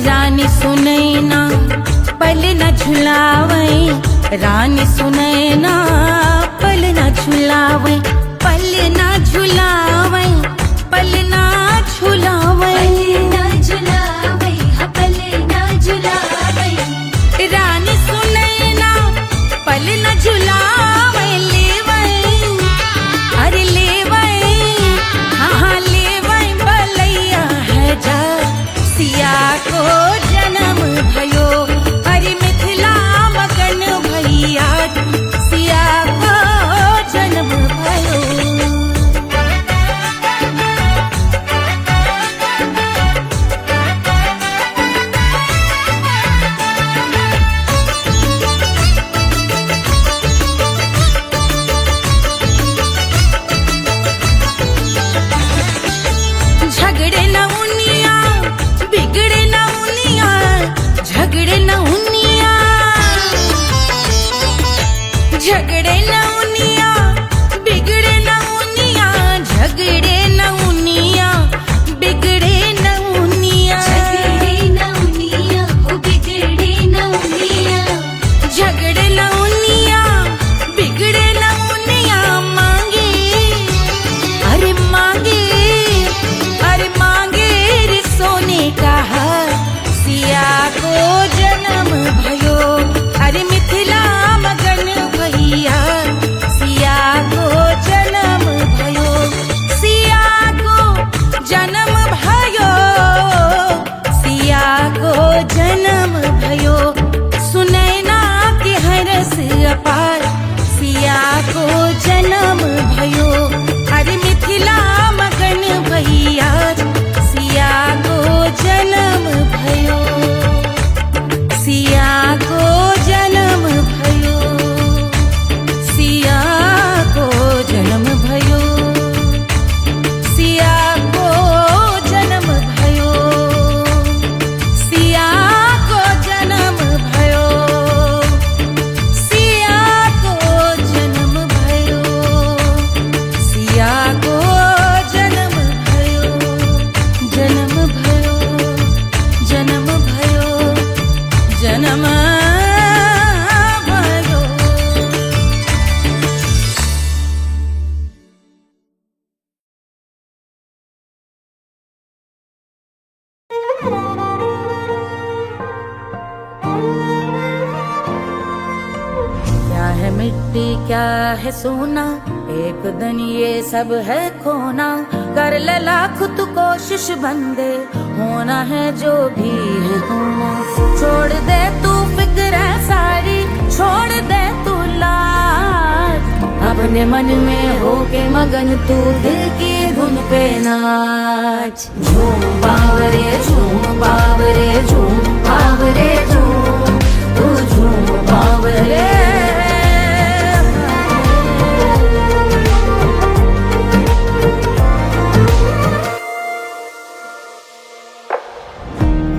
रानी सुनैना पल न झुलावे, रानी सुनैना पल न झुलावे, पल न झुलावे, पल न झुलावे, पल न झुलावे, रानी सुनैना पल न झुलावे, लेवै अरे लेवै, हाँ लेवै बलैया है जा सिया को जन्म भयो, अरे मिथिला मगन भैया सिया को जन्म भयो। झगड़े न उनिया बिगड़े न उनिया, झगड़े न उनिया, झगड़े न उनिया बिगड़े न उनिया, झगड़े न उनिया बिगड़े न उनिया, झगड़े न उनिया, बिगड़े न उनिया, झगड़े न उनिया बिगड़े न उनिया, मांगे अरे मांगे, अरे मांगे रे सोने का हार सिया को जन्म भयो, अरे मिथिला मगन भैया सिया को जन्म भयो, सिया को जन्म भयो, सिया को जन्म भयो, सुनैना के हरस अपार सिया को जन्म भयो, अरे मिथिला मगन भैया सिया को जन्म भयो, सिया को जन्म भयो, सिया को जन्म भयो, सिया को जन्म भयो, सिया को जन्म भयो, सिया को जन्म भयो, सिया को जन्म भयो, जन्म भयो, जन्म भयो, जन्म भयो। क्या है मिट्टी क्या है सोना, एक दिन ये सब है खोना, कर ले लाख तू कोशिश बंदे, होना है जो भी है होना, छोड़ दे तू फिक्र सारी, छोड़ दे तू लाज, अपने मन में होके मगन तू दिल की धुन पे नाच, झूम बावरे झूम बावरे झूम बावरे झूम, तू झूम बावरे।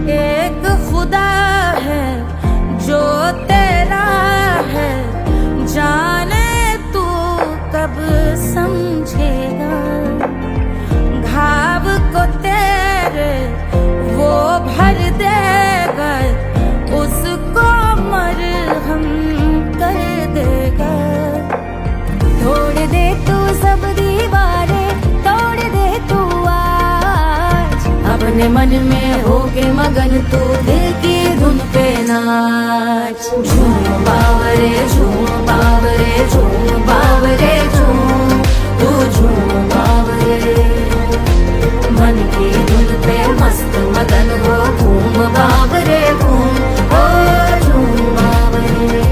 एक खुदा है जो तेरा है, जाने तू कब समझेगा, घाव को तेरे वो भर देगा, उसको मरहम कर देगा, तोड़ दे तू सब दीवारें, तोड़ दे तू आज, अपने मन में होके मगन तू दिल की धुन पे नाच, झूम बावरे झूम बावरे झूम बावरे झूम, तू झूम बावरे, मन की धुन पे मस्त मगन हो, घूम बावरे घूम, ओ झूम बावरे।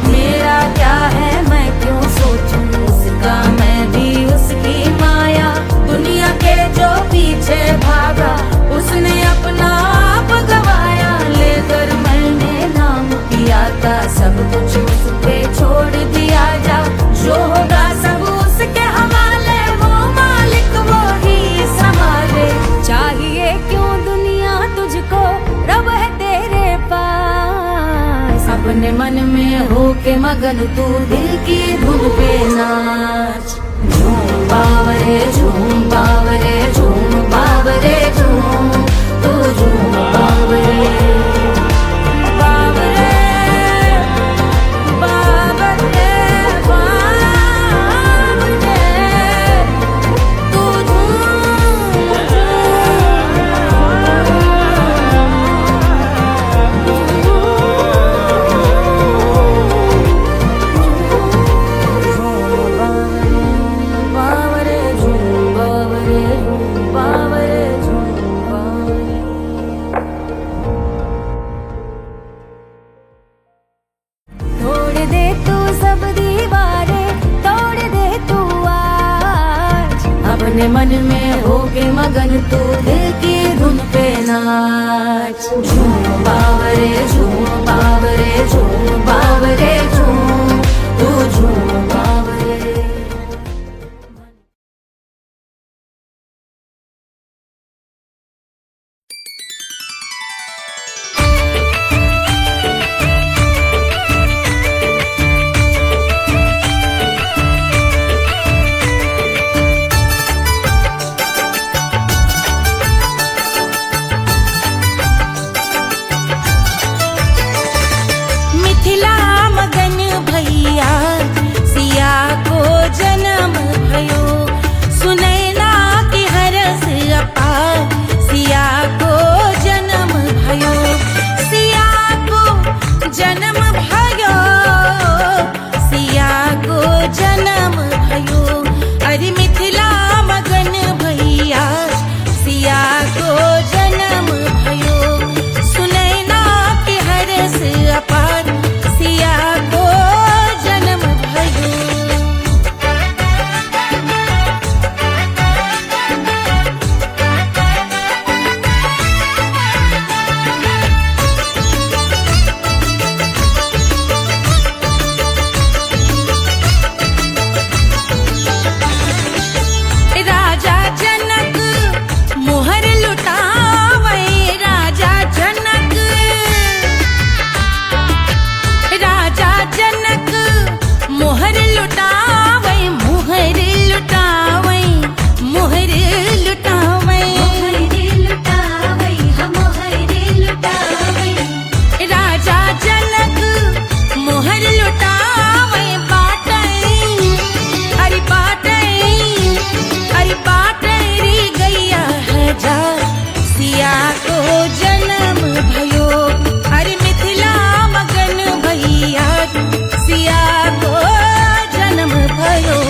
मेरा क्या है मैं क्यों सोचूं उसका, मैं भी उसकी माया, दुनिया के जो पीछे भागा उसने अपना आप गवाया, लेकर मैंने नाम किया था सब कुछ उस पे छोड़ दिया जा, जो होगा सब उसके हवाले, वो मालिक वो ही संभाले, चाहिए क्यों दुनिया तुझको, रब है तेरे पास, अपने मन में होके मगन तू दिल की धुन पे नाच, झूम बावरे झूम बावरे झूम बावरे झूम, तू झूम नाच झूम बावरे झूम बावरे झूम बावरे झूम तू झूम बावरे। मिथिला मगन भैया सिया को जन्म भयो सुनैना के हरस अपार सिया को जन्म भयो सिया को जन्म भयो सिया को जन्म भयो अरे मिथिला मगन भैया सिया को जन्म भयो सुनैना के हरस अपार सिया को जन्म भयो। राजा जनक मोहर लुटावे राजा जनक राजा जनक मोहर लुटावे मोहर लुटावे मोहर लुटावे राजा जनक मोहर लुटावे बाटे अरे बाटे अरे बाटे रे गैया हजार सिया को जन्म भयो अरे मिथिला मगन भैया सिया को जन्म भयो।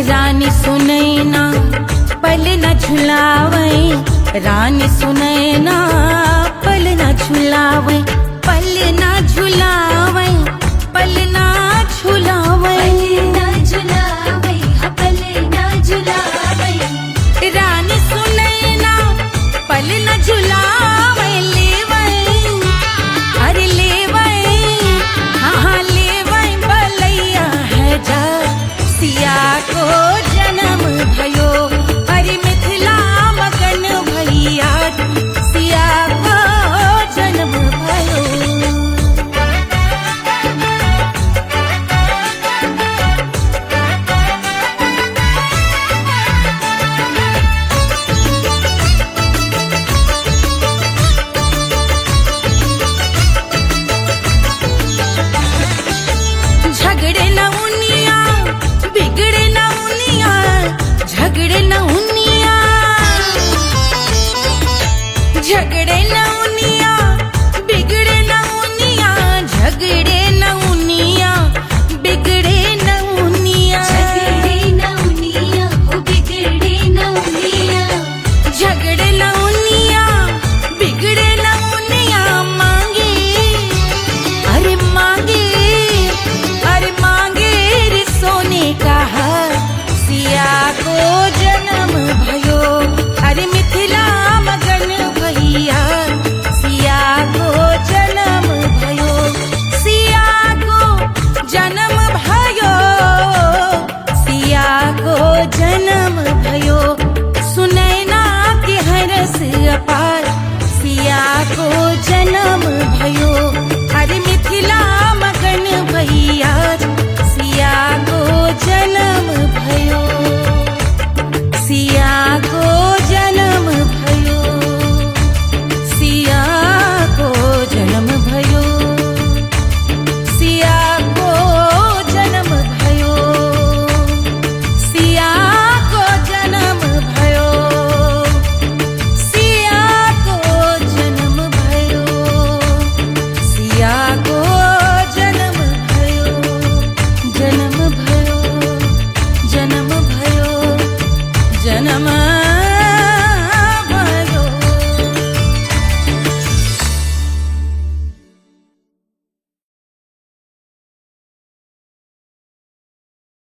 रानी सुनैना पल न झुलावे रानी सुनैना पल न झुलावे पल न झुलावे पल न झुलावे रानी सुनैना पल न झुलावे लेवे अरे लेवे हाँ लेवे बलैया है जा सिया को जन्म भयो अरे मिथिला मगन भैया सिया को जन्म भयो। झगड़े न उनिया बिगड़े न उनिया झगड़े न उनिया झगड़े न उनिया बिगड़े न उनिया झगड़े न उनिया बिगड़े न उनिया झगड़े न उनिया बिगड़े न उनिया मांगे अरे मांगे रे सोने का हार सिया को जन्म भयो अरे मिथिला मगन भैया सिया को जन्म भयो सिया को जन्म भयो सिया को जन्म भयो सुनैना के हरस अपार सिया को जन्म भयो अरे मिथिला मगन भैया